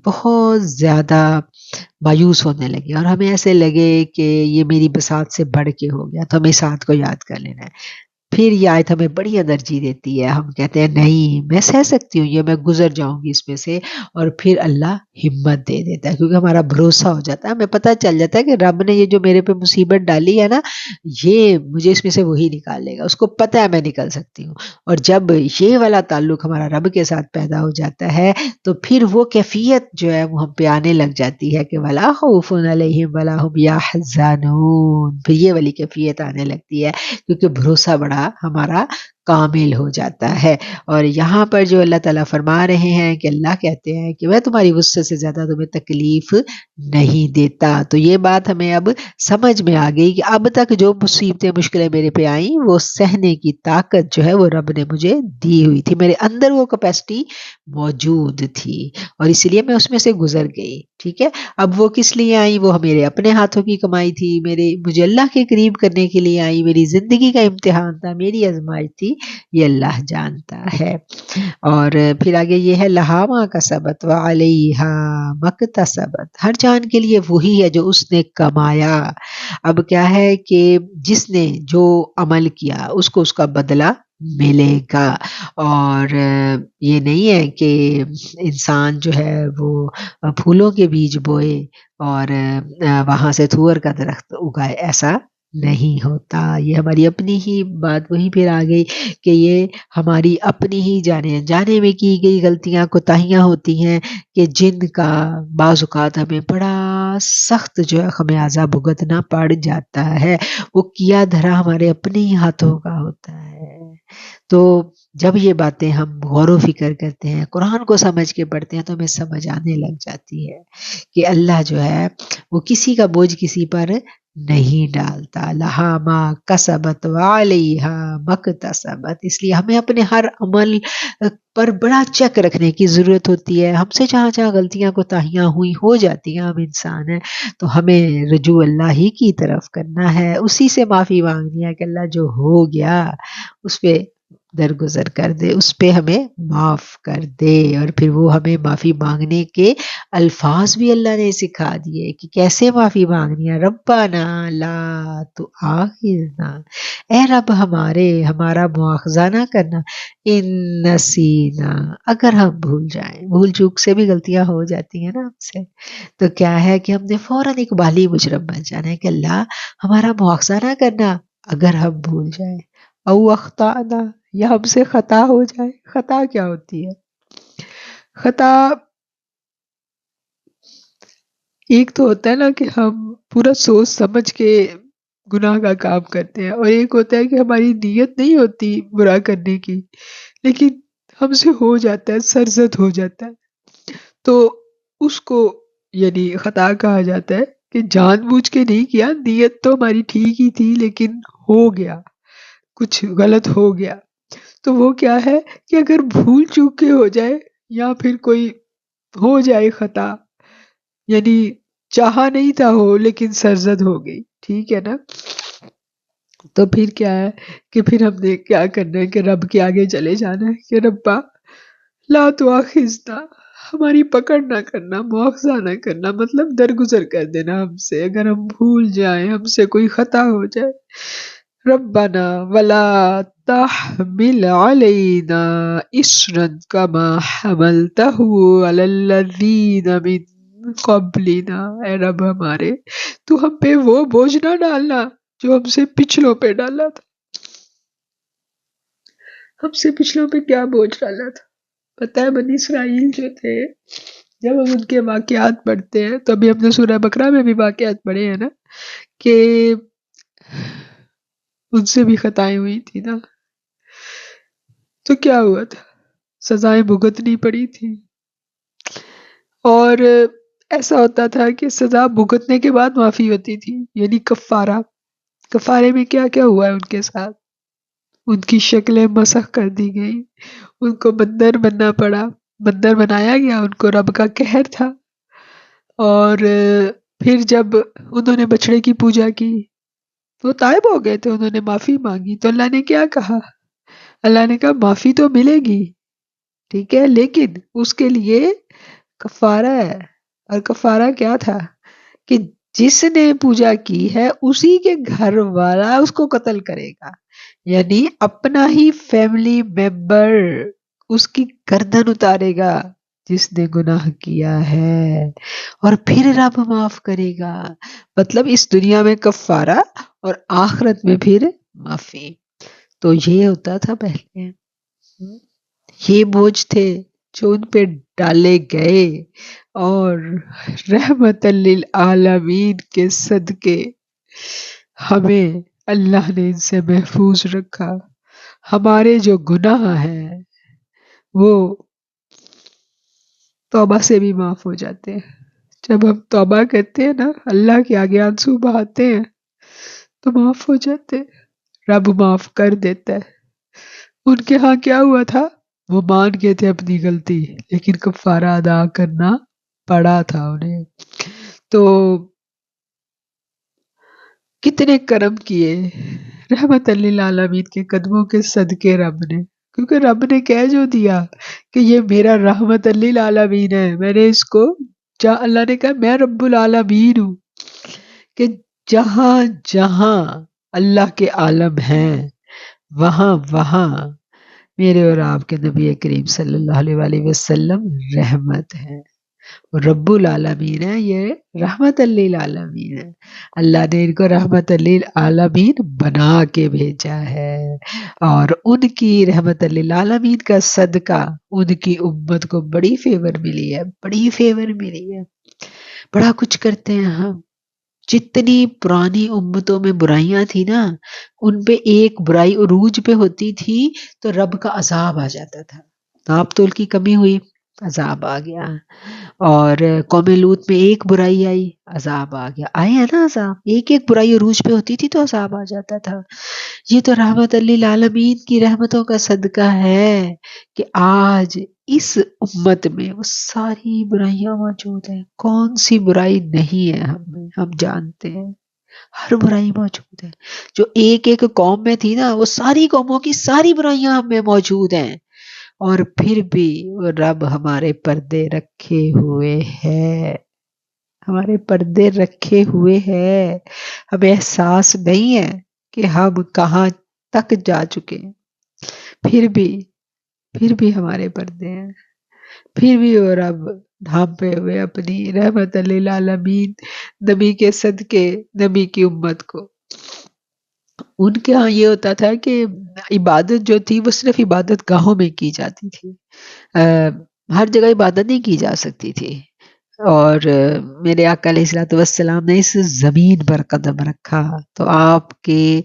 Speaker 1: بہت زیادہ مایوس ہونے لگے اور ہمیں ایسے لگے کہ یہ میری بساط سے بڑھ کے ہو گیا، تو ہمیں اس آیت کو یاد کر لینا ہے۔ پھر یہ آیت ہمیں بڑی انرجی دیتی ہے، ہم کہتے ہیں نہیں میں سہ سکتی ہوں، یہ میں گزر جاؤں گی اس میں سے، اور پھر اللہ ہمت دے دیتا ہے، کیونکہ ہمارا بھروسہ ہو جاتا ہے، ہمیں پتہ چل جاتا ہے کہ رب نے یہ جو میرے پہ مصیبت ڈالی ہے نا، یہ مجھے اس میں سے وہی نکال لے گا، اس کو پتہ ہے میں نکل سکتی ہوں۔ اور جب یہ والا تعلق ہمارا رب کے ساتھ پیدا ہو جاتا ہے تو پھر وہ کیفیت جو ہے وہ ہم پہ آنے لگ جاتی ہے کہ وَلَا خَوْفٌ عَلَيْهِمْ وَلَا هُمْ يَحْزَنُونَ، پھر یہ والی کیفیت آنے لگتی ہے، کیونکہ بھروسہ بڑا ہمارا کامل ہو جاتا ہے۔ اور یہاں پر جو اللہ تعالیٰ فرما رہے ہیں کہ اللہ کہتے ہیں کہ میں تمہاری وسعت سے زیادہ تمہیں تکلیف نہیں دیتا، تو یہ بات ہمیں اب سمجھ میں آ گئی کہ اب تک جو مصیبتیں مشکلیں میرے پہ آئیں وہ سہنے کی طاقت جو ہے وہ رب نے مجھے دی ہوئی تھی، میرے اندر وہ کیپیسٹی موجود تھی، اور اس لیے میں اس میں سے گزر گئی۔ ٹھیک ہے، اب وہ کس لیے آئی؟ وہ میرے اپنے ہاتھوں کی کمائی تھی، مجھے اللہ کے قریب کرنے کے لیے آئی، میری زندگی کا امتحان تھا، میری آزمائش تھی، یہ اللہ جانتا ہے۔ اور پھر آگے یہ ہے لہا ما کسبت وعلیہا مکتسبت، ہر جان کے لیے وہی ہے جو اس نے کمایا۔ اب کیا ہے کہ جس نے جو عمل کیا اس کو اس کا بدلہ ملے گا، اور یہ نہیں ہے کہ انسان جو ہے وہ پھولوں کے بیج بوئے اور وہاں سے تھور کا درخت اگائے، ایسا نہیں ہوتا۔ یہ ہماری اپنی ہی بات وہی پھر آ گئی کہ یہ ہماری اپنی ہی جانے میں کی گئی غلطیاں کوتاہیاں ہوتی ہیں کہ جن کا بعض اوقات ہمیں بڑا سخت جو ہے خمیازہ بھگتنا پڑ جاتا ہے، وہ کیا دھرا ہمارے اپنے ہی ہاتھوں کا ہوتا ہے۔ تو جب یہ باتیں ہم غور و فکر کرتے ہیں، قرآن کو سمجھ کے پڑھتے ہیں، تو ہمیں سمجھ آنے لگ جاتی ہے کہ اللہ جو ہے وہ کسی کا بوجھ کسی پر نہیں ڈالتا۔ لہا ما کسبت وعلیہا مکتسبت، اس لیے ہمیں اپنے ہر عمل پر بڑا چیک رکھنے کی ضرورت ہوتی ہے۔ ہم سے جہاں جہاں غلطیاں کوتاہیاں ہوئی ہو جاتی ہیں، ہم انسان ہیں، تو ہمیں رجوع اللہ ہی کی طرف کرنا ہے، اسی سے معافی مانگنی ہے کہ اللہ جو ہو گیا اس پہ درگزر کر دے، اس پہ ہمیں معاف کر دے. اور پھر وہ ہمیں معافی مانگنے کے الفاظ بھی اللہ نے سکھا دیے کہ کیسے معافی مانگنی ہے. ربنا لا تؤاخذنا، اے رب ہمارا مواخذہ نہ کرنا، ان نسینا، اگر ہم بھول جائیں. بھول چوک سے بھی غلطیاں ہو جاتی ہیں نا ہم سے، تو کیا ہے کہ ہم نے فوراً ایک بالی مجرم بن جانا ہے کہ اللہ ہمارا مواخذہ نہ کرنا اگر ہم بھول جائیں. او اخطأنا، یا ہم سے خطا ہو جائے. خطا کیا ہوتی ہے؟ خطا ایک تو ہوتا ہے نا کہ ہم پورا سوچ سمجھ کے گناہ کا کام کرتے ہیں، اور ایک ہوتا ہے کہ ہماری نیت نہیں ہوتی برا کرنے کی، لیکن ہم سے ہو جاتا ہے، سرزد ہو جاتا ہے، تو اس کو یعنی خطا کہا جاتا ہے کہ جان بوجھ کے نہیں کیا، نیت تو ہماری ٹھیک ہی تھی لیکن ہو گیا، کچھ غلط ہو گیا. تو وہ کیا ہے کہ اگر بھول چوک کے ہو جائے یا پھر کوئی ہو جائے خطا، یعنی چاہا نہیں تھا ہو لیکن سرزد ہو گئی، ٹھیک ہے نا، تو پھر کیا ہے کہ پھر ہم نے کیا کرنا ہے کہ رب کے آگے چلے جانا ہے کہ ربا لا تؤاخذنا، ہماری پکڑ نہ کرنا، مواخذہ نہ کرنا، مطلب درگزر کر دینا ہم سے اگر ہم بھول جائیں، ہم سے کوئی خطا ہو جائے. ربنا ولا تحمل علينا إصرا كما حملته على الذين من قبلنا، اے رب ہمارے تو ہم پہ وہ بوجھ نہ ڈالنا جو ہم سے پچھلوں پہ ڈالا تھا. ہم سے پچھلوں پہ کیا بوجھ ڈالا تھا؟ پتہ ہے بنی اسرائیل جو تھے، جب ہم ان کے واقعات پڑھتے ہیں تو ابھی ہم نے سورہ بقرہ میں بھی واقعات پڑھے ہیں نا کہ ان سے بھی خطائیں ہوئی تھی نا، تو کیا ہوا تھا؟ سزائیں بھگتنی پڑی تھی. اور ایسا ہوتا تھا کہ سزا بھگتنے کے بعد معافی ہوتی تھی، یعنی کفارہ. کفارے میں کیا کیا ہوا ہے ان کے ساتھ؟ ان کی شکلیں مسخ کر دی گئی، ان کو بندر بننا پڑا، بندر بنایا گیا، ان کو رب کا قہر تھا. اور پھر جب انہوں نے بچڑے کی پوجا کی، وہ تائب ہو گئے تھے، انہوں نے معافی مانگی، تو اللہ نے کیا کہا؟ اللہ نے کہا معافی تو ملے گی، ٹھیک ہے، لیکن اس کے لیے کفارہ ہے. اور کفارہ کیا تھا کہ جس نے پوجا کی ہے اسی کے گھر والا اس کو قتل کرے گا، یعنی اپنا ہی فیملی ممبر اس کی گردن اتارے گا جس نے گناہ کیا ہے، اور پھر رب معاف کرے گا. مطلب اس دنیا میں کفارہ اور آخرت میں پھر معافی. تو یہ ہوتا تھا پہلے، یہ بوجھ تھے جو ان پہ ڈالے گئے، اور رحمت للعالمین کے صدقے ہمیں اللہ نے ان سے محفوظ رکھا. ہمارے جو گناہ ہیں وہ توبہ سے بھی معاف ہو جاتے ہیں. جب ہم توبہ کرتے ہیں نا، اللہ کے آگے آنسو بہاتے ہیں تو معاف ہو جاتے ہیں، رب معاف کر دیتا ہے. ان کے ہاں کیا ہوا تھا؟ وہ مان گئے تھے اپنی غلطی، لیکن کفارہ ادا کرنا پڑا تھا انہیں. تو کتنے کرم کیے رحمت للعالمین کے قدموں کے صدقے رب نے، کیونکہ رب نے کہہ جو دیا کہ یہ میرا رحمت للعالمین ہے، میں نے اس کو اللہ نے کہا میں رب العالمین ہوں، کہ جہاں جہاں اللہ کے عالم ہیں وہاں وہاں میرے اور آپ کے نبی کریم صلی اللہ علیہ وآلہ وسلم رحمت ہے. رب العالمین ہے، یہ رحمت للعالمین ہے. اللہ نے ان کو رحمت للعالمین بنا کے بھیجا ہے، اور ان کی رحمت للعالمین کا صدقہ ان کی امت کو بڑی فیور ملی ہے، بڑی فیور ملی ہے. بڑا کچھ کرتے ہیں ہم. جتنی پرانی امتوں میں برائیاں تھی نا، ان پہ ایک برائی عروج پہ ہوتی تھی تو رب کا عذاب آ جاتا تھا. ناپ تول کی کمی ہوئی، عذاب آ گیا. اور قوم لوط میں ایک برائی آئی، عذاب آ گیا. آئے ہیں نا عذاب، ایک ایک برائی عروج پہ ہوتی تھی تو عذاب آ جاتا تھا. یہ تو رحمت للعالمین کی رحمتوں کا صدقہ ہے کہ آج اس امت میں وہ ساری برائیاں موجود ہیں. کون سی برائی نہیں ہے ہم جانتے ہیں. ہر برائی موجود ہے. جو ایک ایک قوم میں تھی نا، وہ ساری قوموں کی ساری برائیاں ہم میں موجود ہیں، اور پھر بھی وہ رب ہمارے پردے رکھے ہوئے ہے. ہمارے پردے رکھے ہوئے ہے. ہمیں احساس نہیں ہے کہ ہم کہاں تک جا چکے ہیں. پھر بھی ہمارے پردے ہیں. پھر بھی وہ رب ڈھانپے ہوئے اپنی رحمت للعالمین نبی کے صدقے، نبی کی امت کو. ان کے ہاں یہ ہوتا تھا کہ عبادت جو تھی وہ صرف عبادت گاہوں میں کی جاتی تھی، ہر جگہ عبادت نہیں کی جا سکتی تھی. اور میرے آقا علیہ الصلوۃ والسلام نے اس زمین پر قدم رکھا تو آپ کے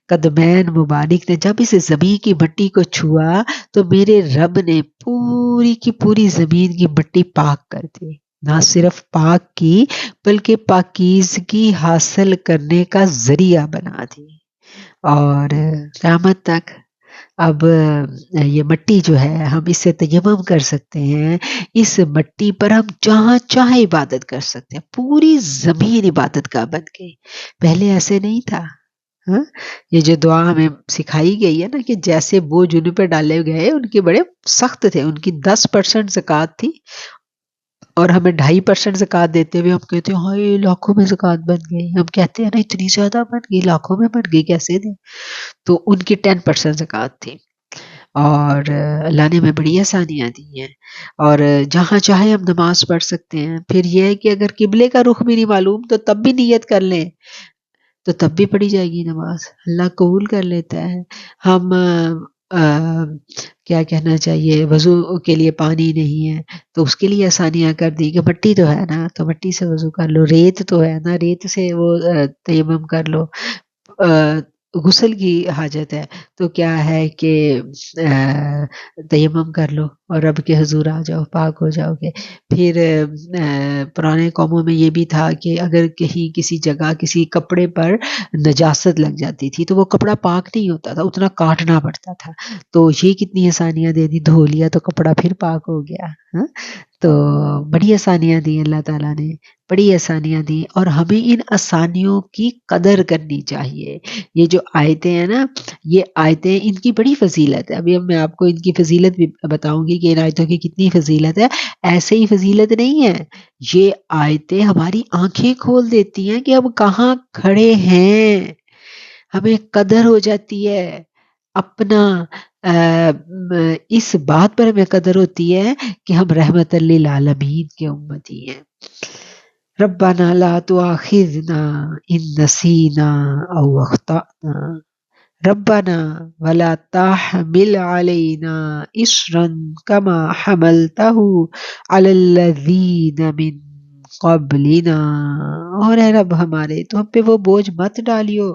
Speaker 1: قدمین مبارک نے جب اس زمین کی مٹی کو چھوا تو میرے رب نے پوری کی پوری زمین کی مٹی پاک کر دی. نہ صرف پاک کی بلکہ پاکیزگی حاصل کرنے کا ذریعہ بنا دی. اور قیامت تک اب یہ مٹی جو ہے ہم اس سے تیمم کر سکتے ہیں. اس مٹی پر ہم جہاں چاہے عبادت کر سکتے ہیں. پوری زمین عبادت کا بن گئی. پہلے ایسے نہیں تھا. ہاں، یہ جو دعا ہمیں سکھائی گئی ہے نا کہ جیسے بوجھ ان پہ ڈالے گئے، ان کے بڑے سخت تھے. ان کی 10% زکوٰۃ تھی اور ہمیں 2.5% زکوٰۃ دیتے ہوئے ہم کہتے ہیں ہائے لاکھوں میں زکوٰۃ بن گئی. ہم کہتے ہیں نا اتنی زیادہ بن گئی، لاکھوں میں بن گئی کیسے دیں؟ تو ان کی 10% زکوٰۃ تھی. اور اللہ نے ہمیں بڑی آسانیاں دی ہیں، اور جہاں چاہے ہم نماز پڑھ سکتے ہیں. پھر یہ ہے کہ اگر قبلے کا رخ بھی نہیں معلوم تو تب بھی نیت کر لیں تو تب بھی پڑھی جائے گی نماز، اللہ قبول کر لیتا ہے. ہم کیا کہنا چاہیے، وضو کے لیے پانی نہیں ہے تو اس کے لیے آسانیاں کر دی کہ مٹی تو ہے نا تو مٹی سے وضو کر لو، ریت تو ہے نا ریت سے وہ تیمم کر لو. غسل کی حاجت ہے تو کیا ہے کہ تیمم کر لو اور رب کے حضور آ جاؤ، پاک ہو جاؤ گے. پھر پرانے قوموں میں یہ بھی تھا کہ اگر کہیں کسی جگہ کسی کپڑے پر نجاست لگ جاتی تھی تو وہ کپڑا پاک نہیں ہوتا تھا، اتنا کاٹنا پڑتا تھا. تو یہ کتنی آسانیاں دے دی، دھو لیا تو کپڑا پھر پاک ہو گیا. ہاں، تو بڑی آسانیاں دی اللہ تعالیٰ نے، بڑی آسانیاں دی، اور ہمیں ان آسانیوں کی قدر کرنی چاہیے. یہ جو آیتیں ہیں نا، یہ آیتیں ان کی بڑی فضیلت ہے. ابھی میں آپ کو ان کی فضیلت بھی بتاؤں گی کہ ان آیتوں کی کتنی فضیلت ہے. ایسے ہی فضیلت نہیں ہے، یہ آیتیں ہماری آنکھیں کھول دیتی ہیں کہ ہم کہاں کھڑے ہیں. ہمیں قدر ہو جاتی ہے اپنا، اس بات پر ہمیں قدر ہوتی ہے کہ ہم رحمت للعالمین کے امتی ہیں. ربنا لا تؤاخذنا ان نسینا او اخطأنا ربنا ولا تحمل علينا إصرا كما حملته على الذين من قبلنا. اور اے رب ہمارے، تو ہم پہ وہ بوجھ مت ڈالیو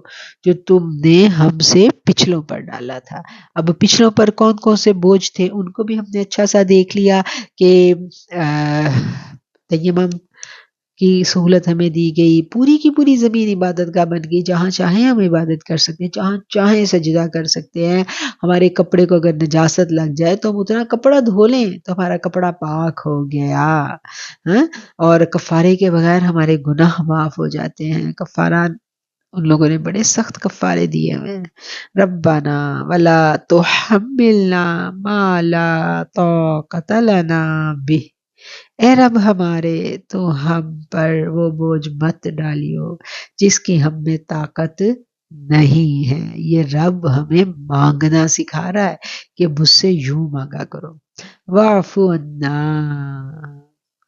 Speaker 1: جو تم نے ہم سے پچھلوں پر ڈالا تھا. اب پچھلوں پر کون کون سے بوجھ تھے ان کو بھی ہم نے اچھا سا دیکھ لیا کہ تیمم کی سہولت ہمیں دی گئی. پوری کی پوری زمین عبادت گاہ بن گئی، جہاں چاہیں ہم عبادت کر سکتے ہیں، جہاں چاہیں سجدہ کر سکتے ہیں. ہمارے کپڑے کو اگر نجاست لگ جائے تو ہم اتنا کپڑا دھو لیں تو ہمارا کپڑا پاک ہو گیا. اور کفارے کے بغیر ہمارے گناہ معاف ہو جاتے ہیں. کفارہ ان لوگوں نے بڑے سخت کفارے دیے ہوئے. ربنا ولا تحملنا ما لا طاقت لنا به. اے رب ہمارے، تو ہم پر وہ بوجھ مت ڈالیو جس کی ہم میں طاقت نہیں ہے. یہ رب ہمیں مانگنا سکھا رہا ہے کہ مجھ سے یوں مانگا کرو. واعف عنا،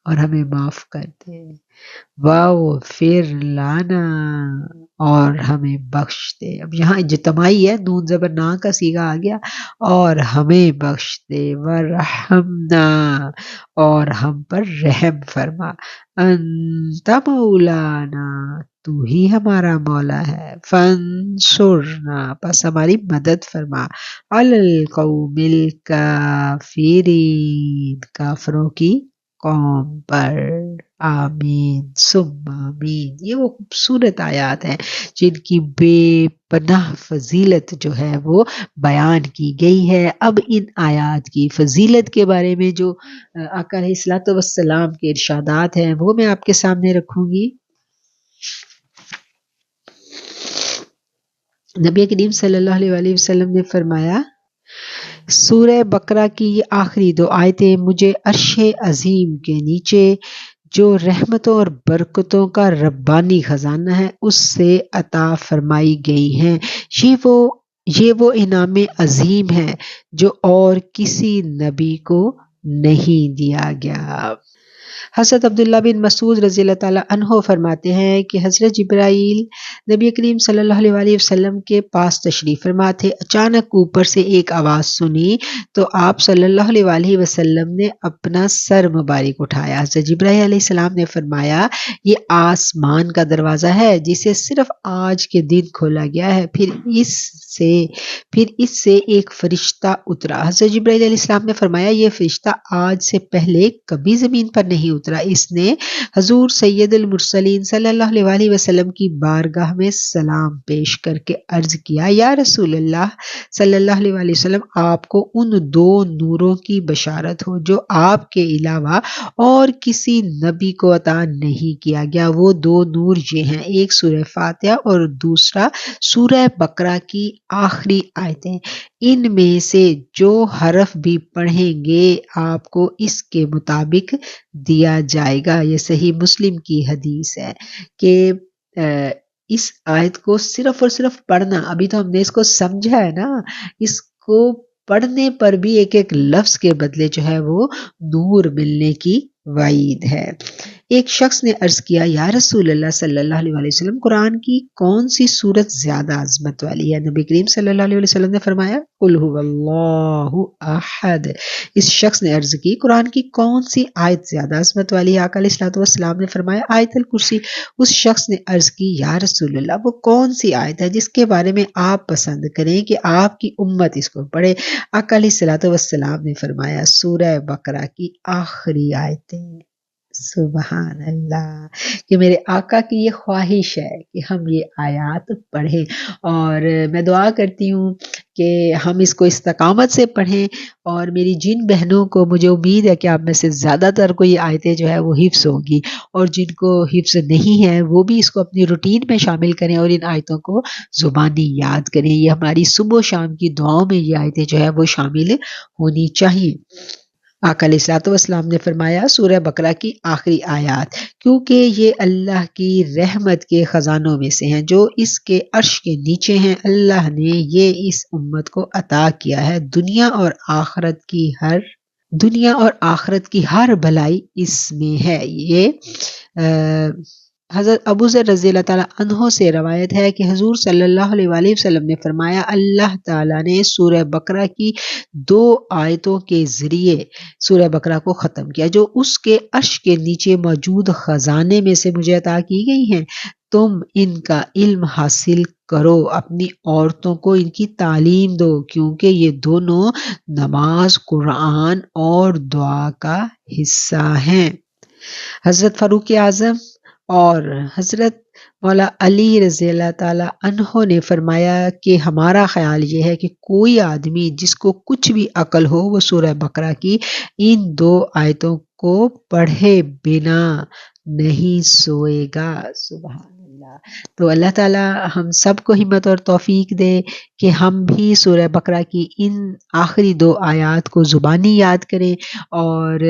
Speaker 1: اور ہمیں معاف کر دے. واغفر لنا، اور ہمیں بخش دے. اب یہاں اجتماعی ہے، نون زبر نا کا صیغہ آ گیا. اور ہمیں بخش دے. ورحمنا، اور ہم پر رحم فرما. انت مولانا، تو ہی ہمارا مولا ہے. فانصرنا، پس ہماری مدد فرما. علی القوم الکافرین، کافروں کی قوم پر. آمین ثم آمین. یہ وہ خوبصورت آیات ہیں جن کی بے پناہ فضیلت جو ہے وہ بیان کی گئی ہے. اب ان آیات کی فضیلت کے بارے میں جو آقا علیہ الصلوۃ والسلام کے ارشادات ہیں وہ میں آپ کے سامنے رکھوں گی. نبی کریم صلی اللہ علیہ وسلم نے فرمایا سورہ بقرہ کی یہ آخری 2 آیتیں مجھے عرش عظیم کے نیچے جو رحمتوں اور برکتوں کا ربانی خزانہ ہے اس سے عطا فرمائی گئی ہیں۔ یہ وہ انعام عظیم ہے جو اور کسی نبی کو نہیں دیا گیا۔ حضرت عبداللہ بن مسعود رضی اللہ تعالیٰ عنہ فرماتے ہیں کہ حضرت جبرائیل نبی کریم صلی اللہ علیہ وسلم کے پاس تشریف فرما تھے، اچانک اوپر سے ایک آواز سنی تو آپ صلی اللہ علیہ وسلم نے اپنا سر مبارک اٹھایا۔ حضرت جبرائیل علیہ السلام نے فرمایا یہ آسمان کا دروازہ ہے جسے صرف آج کے دن کھولا گیا ہے، پھر اس سے ایک فرشتہ اترا۔ حضرت جبرائیل علیہ السلام نے فرمایا یہ فرشتہ آج سے پہلے کبھی زمین پر نہیں اترا۔ اس نے حضور سید المرسلین صلی اللہ علیہ وسلم کی بارگاہ میں سلام پیش کر کے عرض کیا یا رسول اللہ صلی اللہ علیہ وسلم آپ کو ان 2 نوروں کی بشارت ہو جو آپ کے علاوہ اور کسی نبی کو عطا نہیں کیا گیا۔ وہ 2 نور یہ ہیں، ایک سورہ فاتحہ اور دوسرا سورہ بقرہ کی آخری آیتیں، ان میں سے جو حرف بھی پڑھیں گے آپ کو اس کے مطابق دیا جائے گا۔ یہ صحیح مسلم کی حدیث ہے کہ اس آیت کو صرف اور صرف پڑھنا، ابھی تو ہم نے اس کو سمجھا ہے نا، اس کو پڑھنے پر بھی ایک ایک لفظ کے بدلے جو ہے وہ نور ملنے کی وعید ہے۔ ایک شخص نے عرض کیا یا رسول اللہ صلی اللہ علیہ وسلم قرآن کی کون سی سورت زیادہ عظمت والی ہے؟ نبی کریم صلی اللہ علیہ وسلم نے فرمایا قل هو اللہ احد۔ اس شخص نے عرض کی قرآن کی کون سی آیت زیادہ عظمت والی ہے؟ آقا علیہ السلام نے فرمایا آیت الکرسی۔ اس شخص نے عرض کی یا رسول اللہ وہ کون سی آیت ہے جس کے بارے میں آپ پسند کریں کہ آپ کی امت اس کو پڑھے؟ آقا علیہ السلام نے فرمایا سورہ بقرہ کی آخری آیتیں۔ سبحان اللہ، کہ میرے آقا کی یہ خواہش ہے کہ ہم یہ آیات پڑھیں، اور میں دعا کرتی ہوں کہ ہم اس کو استقامت سے پڑھیں، اور میری جن بہنوں کو مجھے امید ہے کہ آپ میں سے زیادہ تر کو یہ آیتیں جو ہے وہ حفظ ہوگی، اور جن کو حفظ نہیں ہے وہ بھی اس کو اپنی روٹین میں شامل کریں اور ان آیتوں کو زبانی یاد کریں۔ یہ ہماری صبح و شام کی دعاؤں میں یہ آیتیں جو ہے وہ شامل ہونی چاہیے۔ آقا علیہ السلام نے فرمایا سورہ بقرہ کی آخری آیات کیونکہ یہ اللہ کی رحمت کے خزانوں میں سے ہیں جو اس کے عرش کے نیچے ہیں، اللہ نے یہ اس امت کو عطا کیا ہے، دنیا اور آخرت کی ہر بھلائی اس میں ہے۔ یہ حضرت ابو ذر رضی اللہ تعالیٰ عنہ سے روایت ہے کہ حضور صلی اللہ علیہ وسلم نے فرمایا اللہ تعالیٰ نے سورہ بقرہ کی 2 آیتوں کے ذریعے سورہ بقرہ کو ختم کیا جو اس کے عرش کے نیچے موجود خزانے میں سے مجھے عطا کی گئی ہیں، تم ان کا علم حاصل کرو، اپنی عورتوں کو ان کی تعلیم دو کیونکہ یہ دونوں نماز، قرآن اور دعا کا حصہ ہیں۔ حضرت فاروق اعظم اور حضرت مولا علی رضی اللہ تعالیٰ عنہ نے فرمایا کہ ہمارا خیال یہ ہے کہ کوئی آدمی جس کو کچھ بھی عقل ہو وہ سورہ بقرہ کی ان 2 آیتوں کو پڑھے بنا نہیں سوئے گا۔ سبحان اللہ۔ تو اللہ تعالیٰ ہم سب کو ہمت اور توفیق دے کہ ہم بھی سورہ بقرہ کی ان آخری 2 آیات کو زبانی یاد کریں، اور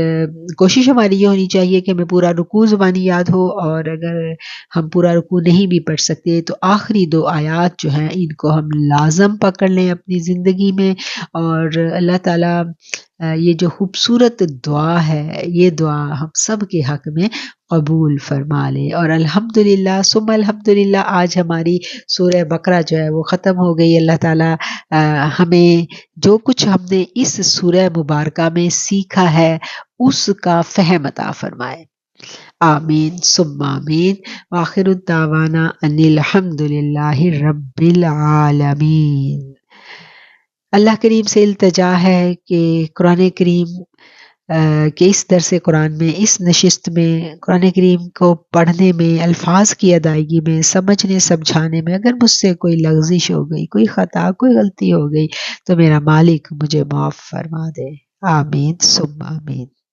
Speaker 1: کوشش ہماری یہ ہونی چاہیے کہ ہمیں پورا رکوع زبانی یاد ہو، اور اگر ہم پورا رکوع نہیں بھی پڑھ سکتے تو آخری 2 آیات جو ہیں ان کو ہم لازم پکڑ لیں اپنی زندگی میں، اور اللہ تعالیٰ یہ جو خوبصورت دعا ہے یہ دعا ہم سب کے حق میں قبول فرما لے۔ اور الحمدللہ ثم الحمدللہ آج ہماری سورہ بقرہ جو ہے وہ ختم ہو گئی۔ اللہ تعالیٰ ہمیں جو کچھ ہم نے اس سورہ مبارکہ میں سیکھا ہے اس کا فہم عطا فرمائے۔ آمین ثم آمین، وآخر الدعوانا ان الحمدللہ رب العالمین۔ اللہ کریم سے التجا ہے کہ قرآن کریم کہ اس درس قرآن میں، اس نشست میں قرآن کریم کو پڑھنے میں، الفاظ کی ادائیگی میں، سمجھنے سمجھانے میں اگر مجھ سے کوئی لغزش ہو گئی، کوئی خطا، کوئی غلطی ہو گئی تو میرا مالک مجھے معاف فرما دے۔ آمین ثم آمین۔